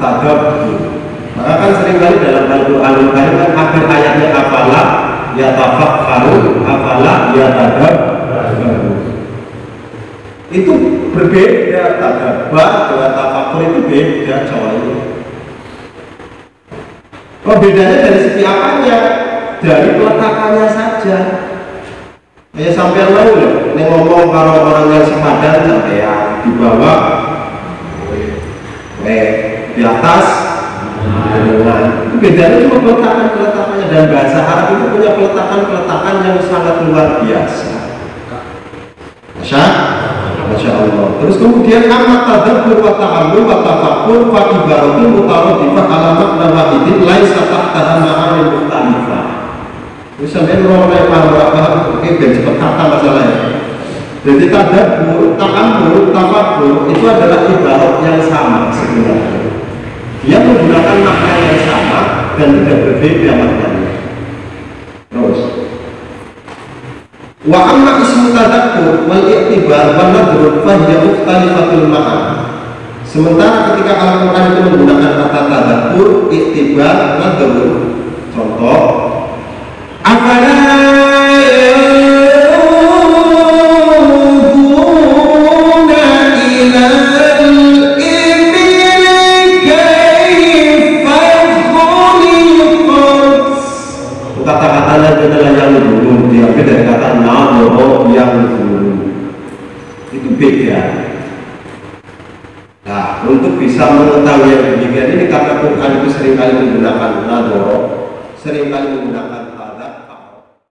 tadabbur. Maka kan seringkali dalam Al-Qur'an kan akhir ayatnya afala ya tafakkaru, afala ya tadabbur. Itu berbeda, tadabbur dengan tafakkur itu beda coy. Oh, bedanya dari segi apanya? Dari peletakannya saja. Ya sampai mau loh, ini ngomong kalau orang yang sepadan sampai ya di bawah, di atas, itu bedanya cuma peletakannya, dan bahasa Arab itu punya peletakan yang sangat luar biasa. Masya Allah. Terus kemudian amat tadabbur wa ta'ammul wa tafakkur fa ibaratul mutaradifah ala makna wahidin laisa tahtaha ma'anil mukhtalifah. Misalnya mulai paham, oke, biar cepat kata masalahnya. Jadi tadabbur, ta'ammul, tafakkur itu adalah ibarat yang sama sebenarnya. Dia menggunakan makna yang sama dan tidak berbeda maknanya. Terus, wa amma ismu tadabur wal i'tibar wal nadrur fa hiya mukhtalifatul ma'an. Sementara ketika Al-Qur'an itu menggunakan kata tadabur, i'tibar, nadrur. Contoh, afala yanzuruna ila al-ibili kaifa khuliqat. Kata-katanya adalah yang dulu diambil dari kata nadhara yang dulu. Itu beda. Nah, untuk bisa mengetahui yang demikian ini karena Quran itu seringkali menggunakan nadhara, seringkali menggunakan